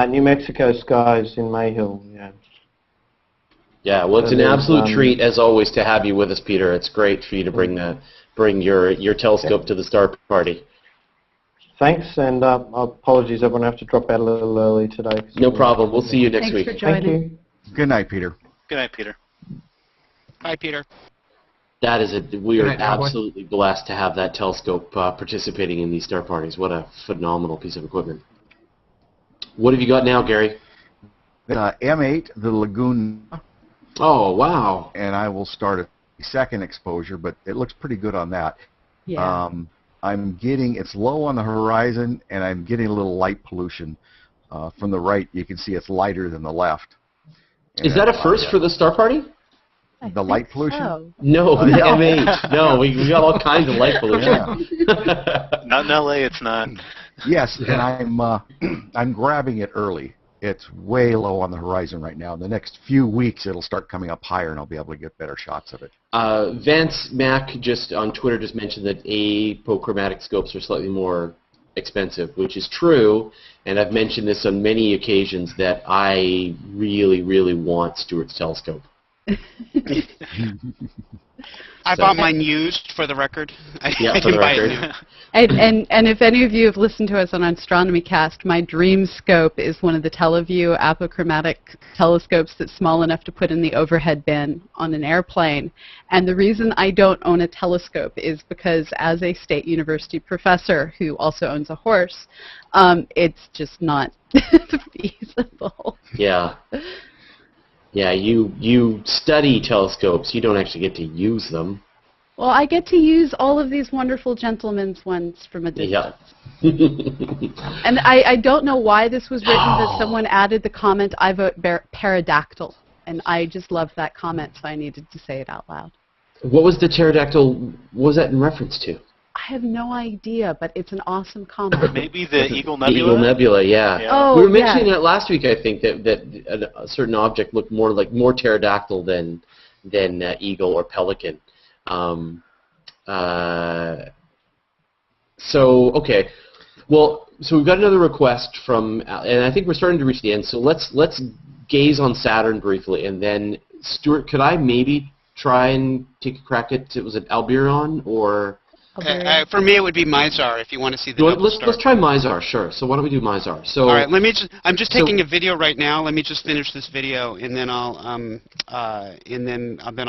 New Mexico skies in Mayhill, yeah. Yeah, well, it's an absolute treat, as always, to have you with us, Peter. It's great for you to bring your telescope to the star party. Thanks, and apologies, everyone, I have to drop out a little early today. No problem. We'll see you next week. Thanks for joining. Thank you. Good night, Peter. Good night, Peter. Hi, Peter. We are absolutely blessed to have that telescope participating in these star parties. What a phenomenal piece of equipment. What have you got now, Gary? M8, the Lagoon. Oh, wow. And I will start a second exposure, but it looks pretty good on that. Yeah. It's low on the horizon, and I'm getting a little light pollution. From the right, you can see it's lighter than the left. Is that a first for the star party? The light pollution? So. No, the M8. No, we got all kinds of light pollution. Not in LA, it's not. Yes, and I'm grabbing it early. it's way low on the horizon right now. In the next few weeks, it'll start coming up higher, and I'll be able to get better shots of it. Vance Mack just on Twitter just mentioned that apochromatic scopes are slightly more expensive, which is true, and I've mentioned this on many occasions that I really, really want Stuart's telescope. I bought mine used, for the record. Yeah, I for the didn't buy it record. new. And if any of you have listened to us on Astronomy Cast, my dream scope is one of the Teleview apochromatic telescopes that's small enough to put in the overhead bin on an airplane. And the reason I don't own a telescope is because as a state university professor who also owns a horse, it's just not feasible. Yeah. Yeah, you study telescopes. You don't actually get to use them. Well, I get to use all of these wonderful gentlemen's ones from a distance. Yeah. And I don't know why this was written, but someone added the comment, I vote pterodactyl. And I just loved that comment, so I needed to say it out loud. What was the pterodactyl, what was that in reference to? I have no idea, but it's an awesome comment. Maybe the Eagle The Nebula? Eagle Nebula, yeah. Yeah. Oh, We were mentioning yeah. that last week, I think, that a certain object looked more pterodactyl than eagle or pelican. So okay, well, so we've got another request from, and I think we're starting to reach the end. So let's gaze on Saturn briefly, and then Stuart, could I maybe try and take a crack at, was it Albion or? For me, it would be Mizar if you want to see the double star. Let's try Mizar, sure. So why don't we do Mizar? So all right, I'm just taking a video right now. Let me just finish this video, and then I'll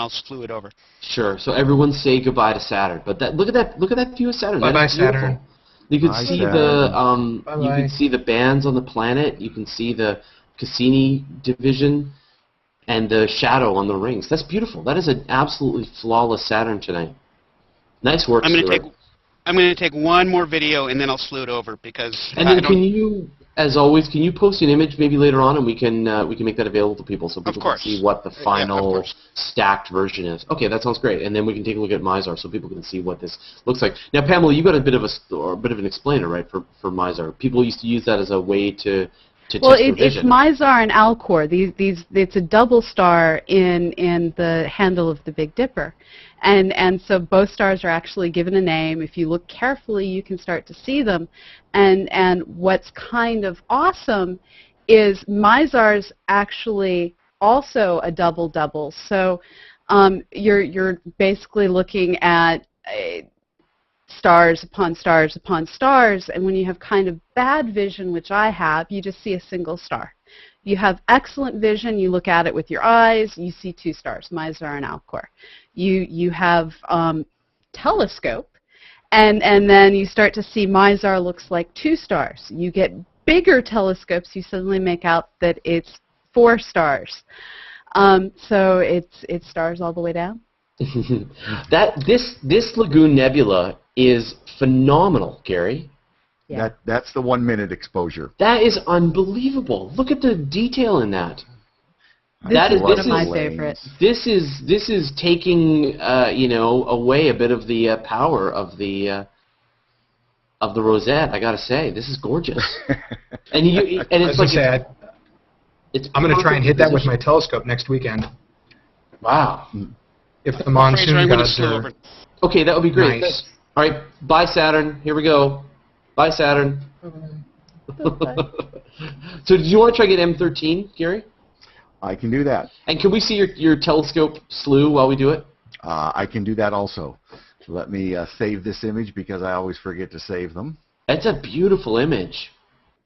slew it over. Sure. So everyone say goodbye to Saturn. But look at that view of Saturn. Bye-bye, That's beautiful. Saturn. You can Bye, see Saturn. you can see the bands on the planet. You can see the Cassini division and the shadow on the rings. That's beautiful. That is an absolutely flawless Saturn tonight. Nice work, I'm going Stuart. to take one more video, and then I'll slew it over because. And then can you, as always, can you post an image maybe later on, and we can make that available to people so people can see what the final stacked version is. Okay, that sounds great. And then we can take a look at Mizar so people can see what this looks like. Now, Pamela, you got a bit of an explainer, right, for Mizar. People used to use that as a way to test their vision. It's Mizar and Alcor. It's a double star in the handle of the Big Dipper. And so both stars are actually given a name. If you look carefully, you can start to see them. And what's kind of awesome is Mizar's actually also a double-double. So you're basically looking at stars upon stars upon stars, and when you have kind of bad vision, which I have, you just see a single star. You have excellent vision, you look at it with your eyes, you see two stars, Mizar and Alcor. You have telescope, and then you start to see Mizar looks like two stars. You get bigger telescopes, you suddenly make out that it's four stars. So it's stars all the way down. This Lagoon Nebula is phenomenal, Gary. Yeah. That's the 1 minute exposure. That is unbelievable. Look at the detail in that. This is one of my favorites. This is taking away a bit of the power of the rosette. I gotta say, this is gorgeous. and it's like I'm going to try and hit that with my telescope next weekend. Wow. If the monsoon Fraser, gods are Okay, that would be great. nice. All right, bye Saturn. Here we go. Bye Saturn. So, do you want to try to get M13, Gary? I can do that. And can we see your telescope slew while we do it? I can do that also. So let me save this image because I always forget to save them. That's a beautiful image.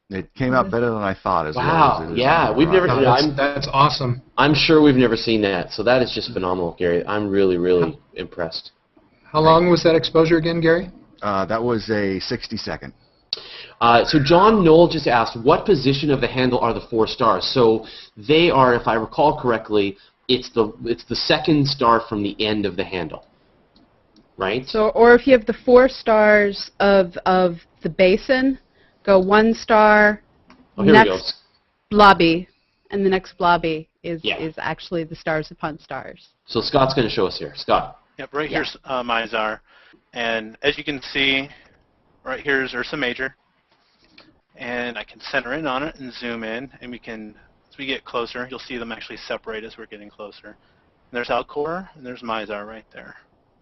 It came out better than I thought as well. Wow, As it is yeah, on the we've never. horizon. That's awesome. I'm sure we've never seen that. So that is just phenomenal, Gary. I'm really, really impressed. How long was that exposure again, Gary? That was a 60-second. So John Knoll just asked, what position of the handle are the four stars? So they are, if I recall correctly, it's the second star from the end of the handle, right? So, or if you have the four stars of the basin, go one star, next blobby, and the next blobby is actually the stars upon stars. So Scott's going to show us here. Scott. Yep, right here's Mizar. And as you can see, right here is Ursa Major. And I can center in on it and zoom in, and we can, as we get closer, you'll see them actually separate as we're getting closer. And there's Alcor, and there's Mizar right there.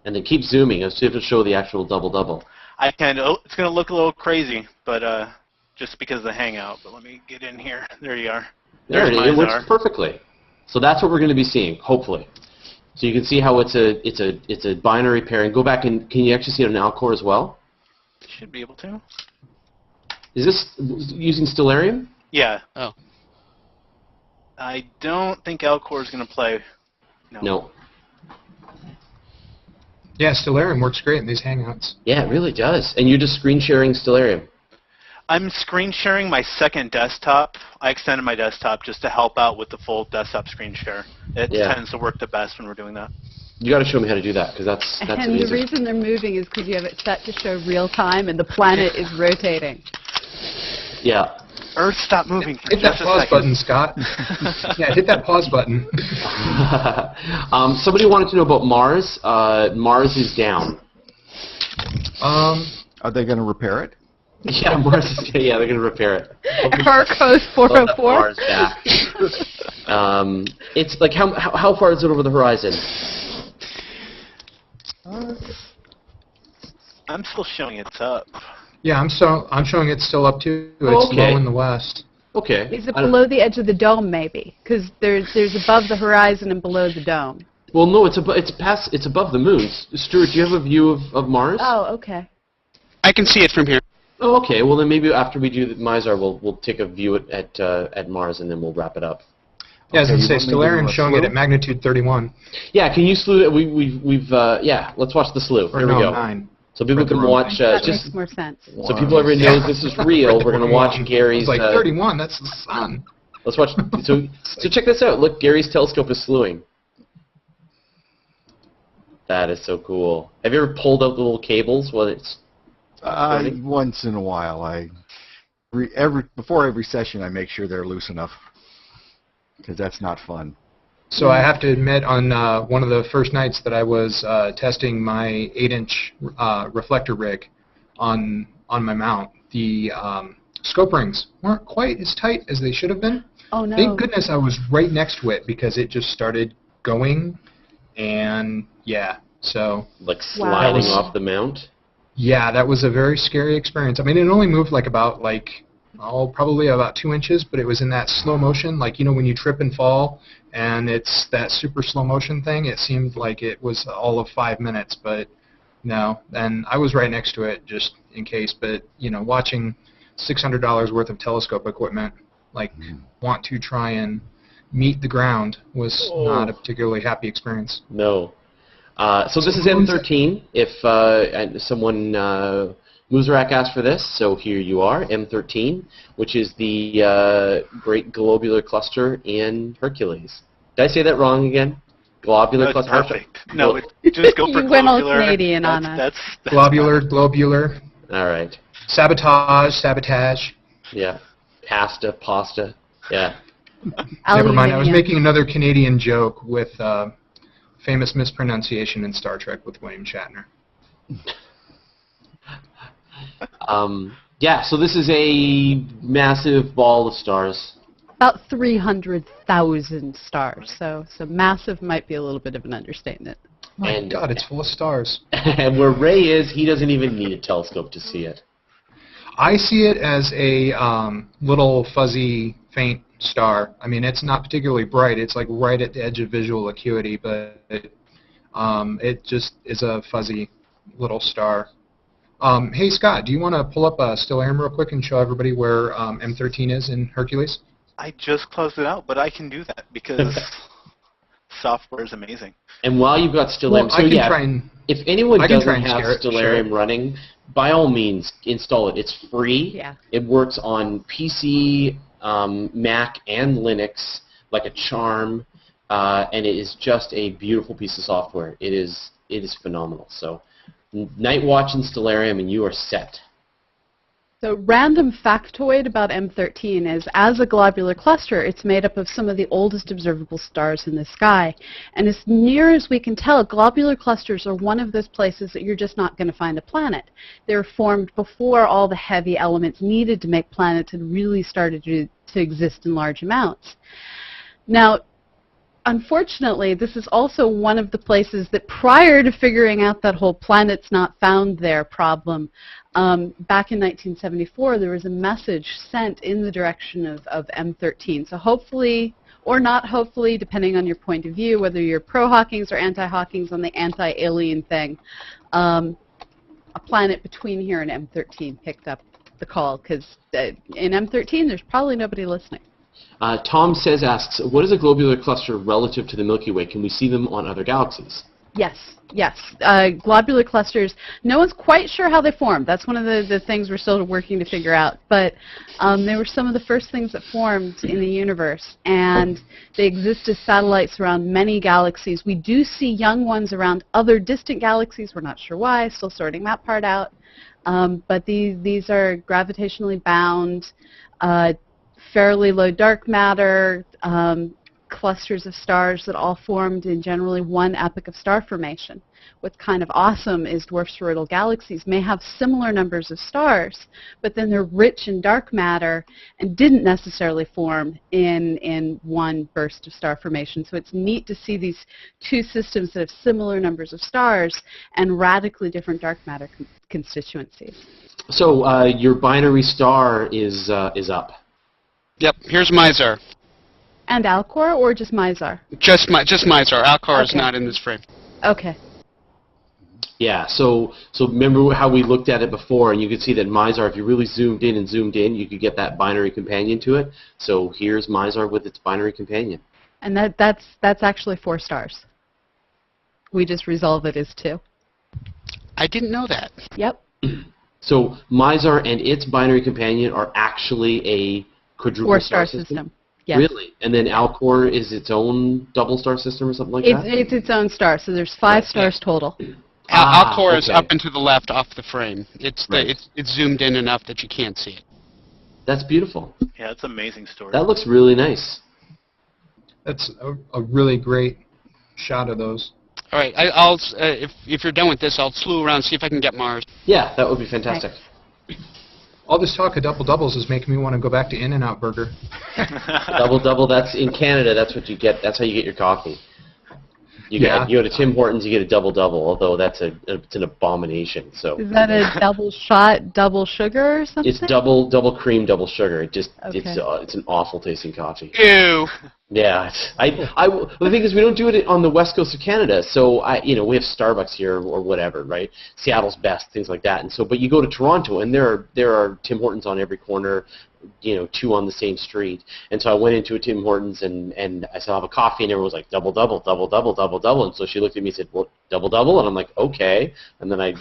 And then keep zooming. Let's see if it'll show the actual double-double. I can. Oh, it's going to look a little crazy, but just because of the hangout. But let me get in here. There you are. There There's it works Mizar. perfectly. So that's what we're going to be seeing, hopefully. So you can see how it's a binary pairing. Go back and can you actually see it on Alcor as well? Should be able to. Is this using Stellarium? Yeah. Oh. I don't think Alcor is going to play. No. Yeah, Stellarium works great in these hangouts. Yeah, it really does. And you're just screen sharing Stellarium. I'm screen sharing my second desktop. I extended my desktop just to help out with the full desktop screen share. It tends to work the best when we're doing that. You got to show me how to do that because that's And amazing. the reason they're moving is because you have it set to show real time and the planet is rotating. Yeah. Earth, stop moving for Hit that just a pause second. button, Scott. Yeah, hit that pause button. Somebody wanted to know about Mars. Mars is down. Are they going to repair it? Yeah, Mars is. Yeah, they're going to repair it. Error code They'll have 404. Mars back. It's like how far is it over the horizon? I'm still showing it's up. Yeah, I'm showing it still up too. It's Okay. low in the west. Okay. Is it below the edge of the dome, maybe? Because there's above the horizon and below the dome. Well, no, it's above the moon. Stuart, do you have a view of Mars? Oh, okay. I can see it from here. Oh, okay. Well, then maybe after we do the Mizar, we'll take a view at Mars and then we'll wrap it up. Yeah, I was Okay, going to say, you want me to do Stellarium's a showing it slew? at magnitude 31. Yeah, can you slew it? Yeah, let's watch the slew. Or Here we no, go. 9. So people Read the can wrong watch. thing. That Just makes more sense. so people everybody knows this is real. We're gonna watch Gary's. It's like 31, that's the sun. Let's watch. So check this out. Look, Gary's telescope is slewing. That is so cool. Have you ever pulled out the little cables when it's? Once in a while. Before every session, I make sure they're loose enough because that's not fun. So I have to admit, on one of the first nights that I was testing my 8-inch reflector rig on my mount, the scope rings weren't quite as tight as they should have been. Oh, no. Thank goodness I was right next to it because it just started going, and yeah, so Like sliding off the mount. yeah, that was a very scary experience. I mean, it only moved probably about 2 inches, but it was in that slow motion, like, you know, when you trip and fall, and it's that super slow motion thing. It seemed like it was all of 5 minutes, but no. And I was right next to it just in case, but, you know, watching $600 worth of telescope equipment, like, want to try and meet the ground was not a particularly happy experience. No. So this is M13. If someone Muzarak asked for this, so here you are, M13, which is the Great Globular Cluster in Hercules. Did I say that wrong again? Globular That's cluster? perfect. No, just go for You went all globular. Canadian on us. That's Globular, All right. sabotage. Yeah. Pasta. Yeah. Never mind, I was Aluminium. making another Canadian joke with famous mispronunciation in Star Trek with William Shatner. Yeah, so this is a massive ball of stars. About 300,000 stars, so massive might be a little bit of an understatement. My And- God, it's full of stars. And where Ray is, he doesn't even need a telescope to see it. I see it as a little fuzzy, faint star. I mean, it's not particularly bright. It's like right at the edge of visual acuity, but it just is a fuzzy little star. Hey, Scott, do you want to pull up Stellarium real quick and show everybody where M13 is in Hercules? I just closed it out, but I can do that because software is amazing. And while you've got Stellarium, Well, I can try and if anyone I can doesn't try and have scare it, Stellarium sure. running, by all means, install it. It's free. Yeah. It works on PC, Mac, and Linux like a charm, and it is just a beautiful piece of software. It is phenomenal. So, night watch in Stellarium, and you are set. So random factoid about M13 is, as a globular cluster, it's made up of some of the oldest observable stars in the sky. And as near as we can tell, globular clusters are one of those places that you're just not going to find a planet. They were formed before all the heavy elements needed to make planets had really started to exist in large amounts. Now, unfortunately, this is also one of the places that prior to figuring out that whole planets not found there problem, back in 1974, there was a message sent in the direction of M13. So hopefully, or not hopefully, depending on your point of view, whether you're pro-Hawking's or anti-Hawking's on the anti-alien thing, a planet between here and M13 picked up the call, because in M13, there's probably nobody listening. Tom asks, what is a globular cluster relative to the Milky Way? Can we see them on other galaxies? Yes, yes. Globular clusters, no one's quite sure how they formed. That's one of the things we're still working to figure out. But they were some of the first things that formed in the universe, and they exist as satellites around many galaxies. We do see young ones around other distant galaxies. We're not sure why, still sorting that part out. But these are gravitationally bound, fairly low dark matter, clusters of stars that all formed in generally one epoch of star formation. What's kind of awesome is dwarf spheroidal galaxies may have similar numbers of stars, but then they're rich in dark matter and didn't necessarily form in one burst of star formation. So it's neat to see these two systems that have similar numbers of stars and radically different dark matter constituencies. So your binary star is up. Yep, here's Mizar. And Alcor, or just Mizar? Just Mizar. Alcor is Okay. not in this frame. Okay. Yeah, so remember how we looked at it before, and you could see that Mizar, if you really zoomed in, you could get that binary companion to it. So here's Mizar with its binary companion. And that's actually 4 stars. We just resolve it as 2. I didn't know that. Yep. So Mizar and its binary companion are actually a quadruple 4-star system. Yes. Really? And then Alcor is its own double star system or something like that? It's its own star, so there's 5 stars total. Alcor is okay. up and to the left off the frame. It's zoomed in enough that you can't see it. That's beautiful. Yeah, it's an amazing story. That looks really nice. That's a really great shot of those. All right, I'll if you're done with this, I'll slew around and see if I can get Mars. Yeah, that would be fantastic. All this talk of double-doubles is making me want to go back to In-N-Out Burger. Double, that's in Canada, that's what you get. That's how you get your coffee. You go to Tim Hortons, you get a double, although it's an abomination. So Is that a double shot, double sugar or something? it's double cream, double sugar. It's an awful tasting coffee. Ew. Yeah, the thing is, we don't do it on the west coast of Canada, so we have Starbucks here or whatever, right? Seattle's Best, things like that, and so. But you go to Toronto, and there are Tim Hortons on every corner, 2 on the same street, and so I went into a Tim Hortons and I said, I'll have a coffee, and everyone was like double, and so she looked at me and said, well, double, and I'm like, okay, and then I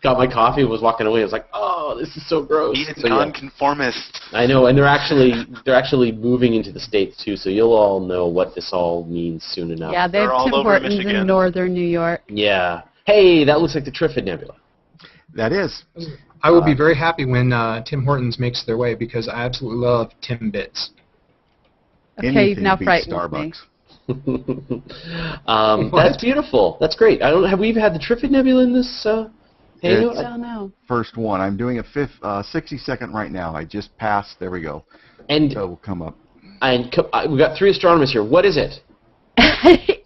got my coffee and was walking away. I was like, oh, this is so gross. He's So, nonconformist. I know, and they're actually moving into the States too, so you'll all know what this all means soon enough. Yeah, they have They're all Tim over Hortons Michigan. in northern New York. Yeah. Hey, that looks like the Trifid Nebula. That is. I will be very happy when Tim Hortons makes their way, because I absolutely love Timbits. Okay, Anything you've now beats frightened me. Starbucks. That's beautiful. That's great. Have we even had the Trifid Nebula in this? I don't know. First one. I'm doing a 60-second right now. I just passed. There we go. And So we'll come up. we got 3 astronomers here. What is it?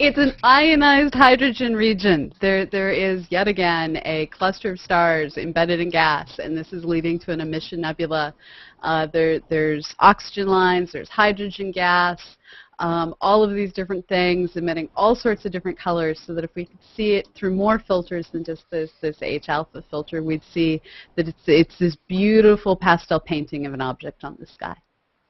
It's an ionized hydrogen region. There is, yet again, a cluster of stars embedded in gas, and this is leading to an emission nebula. There's oxygen lines, there's hydrogen gas, all of these different things emitting all sorts of different colors, so that if we could see it through more filters than just this H-alpha filter, we'd see that it's this beautiful pastel painting of an object on the sky.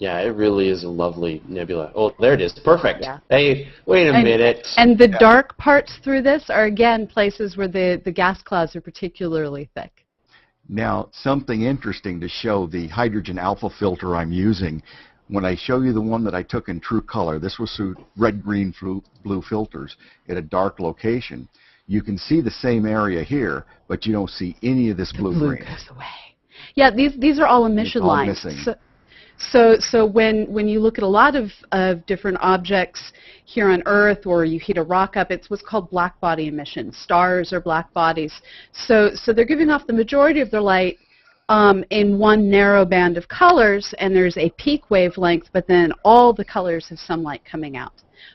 Yeah, it really is a lovely nebula. Oh, there it is. Perfect. Yeah. Hey, wait a minute. And the dark parts through this are, again, places where the gas clouds are particularly thick. Now, something interesting to show the hydrogen alpha filter I'm using. When I show you the one that I took in true color, this was through red, green, blue filters at a dark location. You can see the same area here, but you don't see any of this blue-green. Blue goes away. Yeah, these are all emission all lines. missing. So when you look at a lot of different objects here on Earth, or you heat a rock up, it's what's called black body emission. Stars are black bodies. So they're giving off the majority of their light in one narrow band of colors, and there's a peak wavelength, but then all the colors have some light coming out.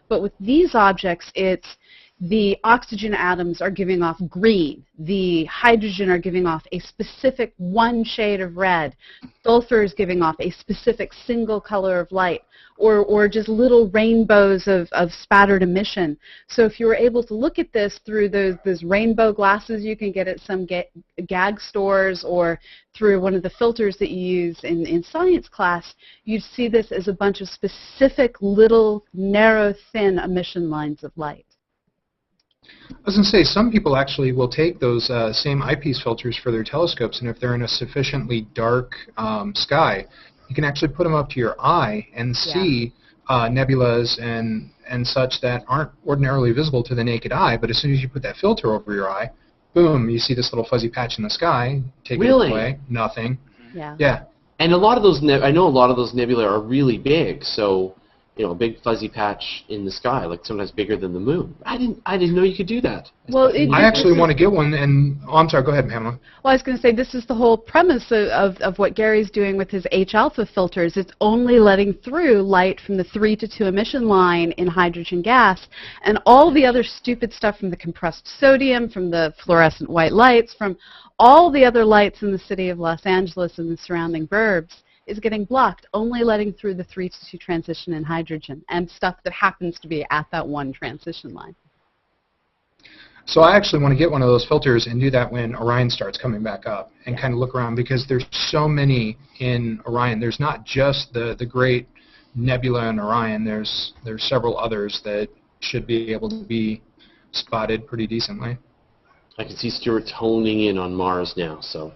But with these objects, it's the oxygen atoms are giving off green. The hydrogen are giving off a specific one shade of red. Sulfur is giving off a specific single color of light, or just little rainbows of spattered emission. So if you were able to look at this through those rainbow glasses you can get at some gag stores, or through one of the filters that you use in science class, you'd see this as a bunch of specific little narrow thin emission lines of light. I was going to say, some people actually will take those same eyepiece filters for their telescopes, and if they're in a sufficiently dark sky, you can actually put them up to your eye and see nebulas and such that aren't ordinarily visible to the naked eye, but as soon as you put that filter over your eye, boom, you see this little fuzzy patch in the sky. Take it away, nothing. Yeah. And a lot of those, I know a lot of those nebulae are really big, so a big fuzzy patch in the sky, like sometimes bigger than the moon. I didn't know you could do that. Well, I actually want to get one, and I'm sorry. Go ahead, Pamela. Well, I was going to say, this is the whole premise of what Gary's doing with his H-alpha filters. It's only letting through light from the 3 to 2 emission line in hydrogen gas, and all the other stupid stuff from the compressed sodium, from the fluorescent white lights, from all the other lights in the city of Los Angeles and the surrounding burbs is getting blocked, only letting through the 3 to 2 transition in hydrogen and stuff that happens to be at that one transition line. So I actually want to get one of those filters and do that when Orion starts coming back up, and kind of look around, because there's so many in Orion. There's not just the great nebula in Orion. There's several others that should be able to be spotted pretty decently. I can see Stuart honing in on Mars now, so.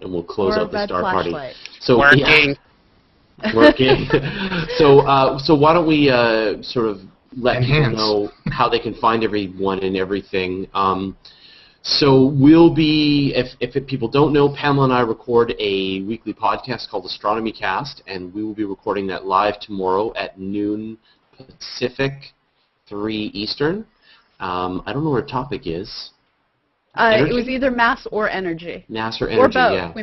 And we'll close out the star party. So working. Yeah, working. So why don't we sort of let people know how they can find everyone and everything. So we'll be, if people don't know, Pamela and I record a weekly podcast called Astronomy Cast, and we will be recording that live tomorrow at noon Pacific, 3 Eastern. I don't know what our topic is. It was either mass or energy. Mass or energy, or both. Yeah. We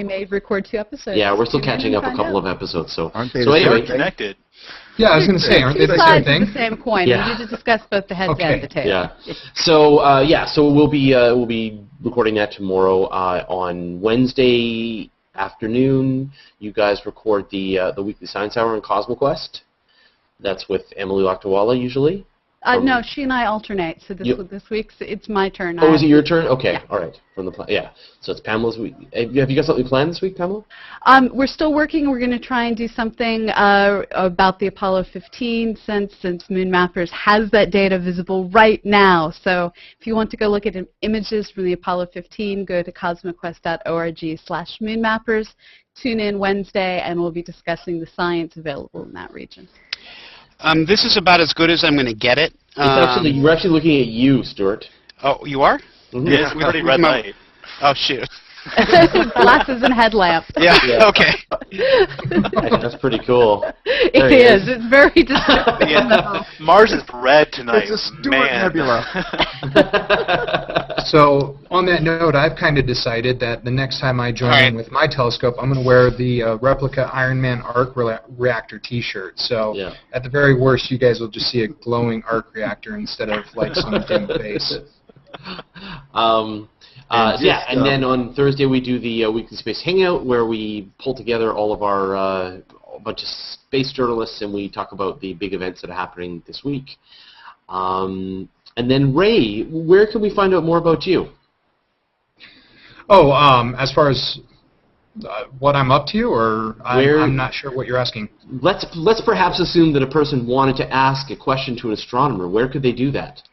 may record 2 episodes. Yeah, we're still catching up a couple of episodes. So aren't they anyway, connected? Yeah, I was going to say, aren't they the same thing? The same coin. Yeah. We need to discuss both the heads and the tails. Yeah. So we'll be recording that tomorrow on Wednesday afternoon. You guys record the weekly science hour on CosmoQuest. That's with Emily Lakdawala usually. No, she and I alternate. So this week's it's my turn. Oh, is it your turn? Okay, yeah. All right. From the yeah. So it's Pamela's week. Have you got something planned this week, Pamela? We're still working. We're going to try and do something about the Apollo 15 since Moon Mappers has that data visible right now. So if you want to go look at images from the Apollo 15, go to cosmoquest.org/moonmappers. Tune in Wednesday, and we'll be discussing the science available in that region. This is about as good as I'm going to get it. We're actually looking at you, Stuart. Oh, you are? Mm-hmm. Yes, we already red light. Oh, shoot. Glasses and headlamp. Yeah. Okay. That's pretty cool. It is. It's very disturbing. Yeah. Mars is red tonight. It's a Stuart nebula. So on that note, I've kind of decided that the next time I join in with my telescope, I'm going to wear the replica Iron Man arc reactor T-shirt. So at the very worst, you guys will just see a glowing arc reactor instead of like some dim face. And then on Thursday we do the Weekly Space Hangout, where we pull together all of our a bunch of space journalists, and we talk about the big events that are happening this week. And then Ray, where can we find out more about you? Oh, as far as what I'm up to, or I'm not sure what you're asking. Let's perhaps assume that a person wanted to ask a question to an astronomer. Where could they do that?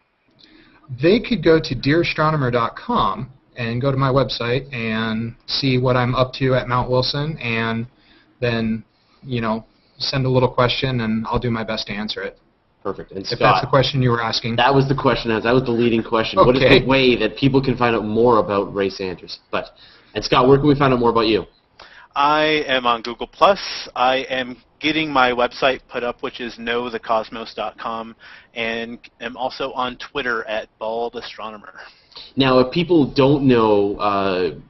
They could go to dearastronomer.com and go to my website and see what I'm up to at Mount Wilson, and then, send a little question, and I'll do my best to answer it. Perfect. And if Scott, that's the question you were asking. That was the question. That was the leading question. Okay. What is the way that people can find out more about Ray Sanders? But And Scott, where can we find out more about you? I am on Google+. I am getting my website put up, which is knowthecosmos.com, and am also on Twitter at baldastronomer. Now, if people don't know,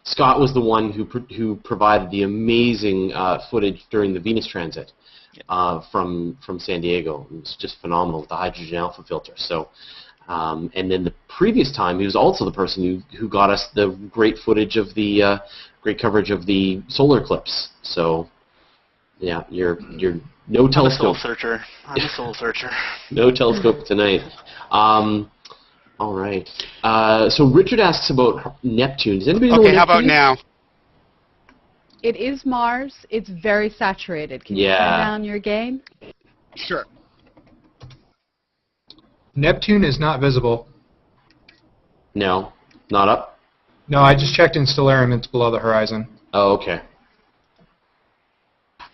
Scott was the one who provided the amazing footage during the Venus transit from San Diego. It was just phenomenal with the hydrogen alpha filter. So, and then the previous time, he was also the person who got us the great footage of the great coverage of the solar eclipse. So, yeah, you're no telescope. I'm a soul searcher. No telescope tonight. All right. So Richard asks about Neptune. Does anybody know what Okay, how about Neptune is? now? It is Mars. It's very saturated. Can you turn down your gain? Sure. Neptune is not visible. No, not up. No, I just checked in Stellarium. It's below the horizon. Oh, okay.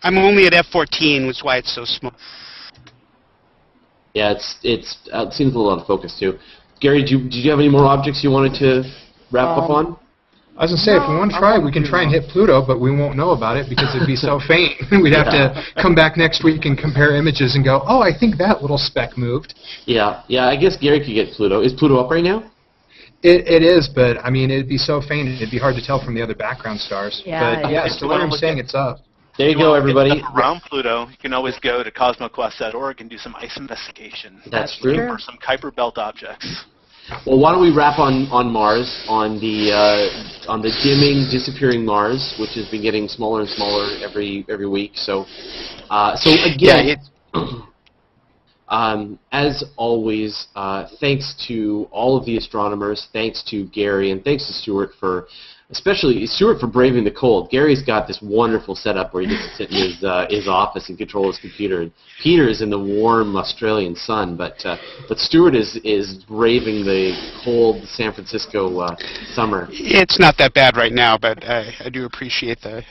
I'm only at F14, which is why it's so small. Yeah, it seems a little out of focus too. Gary, did you have any more objects you wanted to wrap up on? I was going to say, if we want to try, we can try and hit Pluto, but we won't know about it because it'd be so faint. We'd have to come back next week and compare images and go, oh, I think that little speck moved. Yeah, I guess Gary could get Pluto. Is Pluto up right now? It is, but, I mean, it'd be so faint, it'd be hard to tell from the other background stars. Yeah, but, yeah, Stellarium's saying it's up. There you go, everybody. Around Pluto, you can always go to cosmoquest.org and do some ice investigation. That's true. For some Kuiper Belt objects. Well, why don't we wrap on Mars, on the dimming, disappearing Mars, which has been getting smaller and smaller every week. So again, as always, thanks to all of the astronomers, thanks to Gary, and thanks to Stuart especially Stuart for braving the cold. Gary's got this wonderful setup where he gets to sit in his office and control his computer. And Peter is in the warm Australian sun, but Stuart is braving the cold San Francisco summer. It's not that bad right now, but I do appreciate the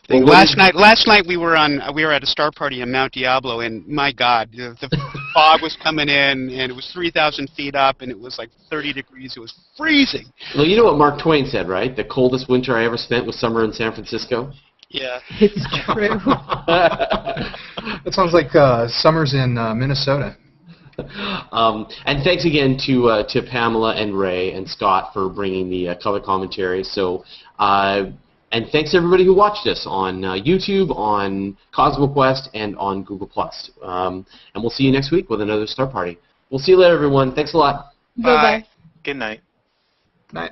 thing. Well, Last night we were at a star party on Mount Diablo, and my God, the fog was coming in, and it was 3,000 feet up, and it was like 30 degrees. It was freezing. Well, you know what Mark Twain said, right? The coldest winter I ever spent was summer in San Francisco. Yeah. It's true. That sounds like summers in Minnesota. And thanks again to Pamela and Ray and Scott for bringing the color commentary. So. And thanks to everybody who watched us on YouTube, on CosmoQuest, and on Google+. And we'll see you next week with another Star Party. We'll see you later, everyone. Thanks a lot. Bye-bye. Good night. Night.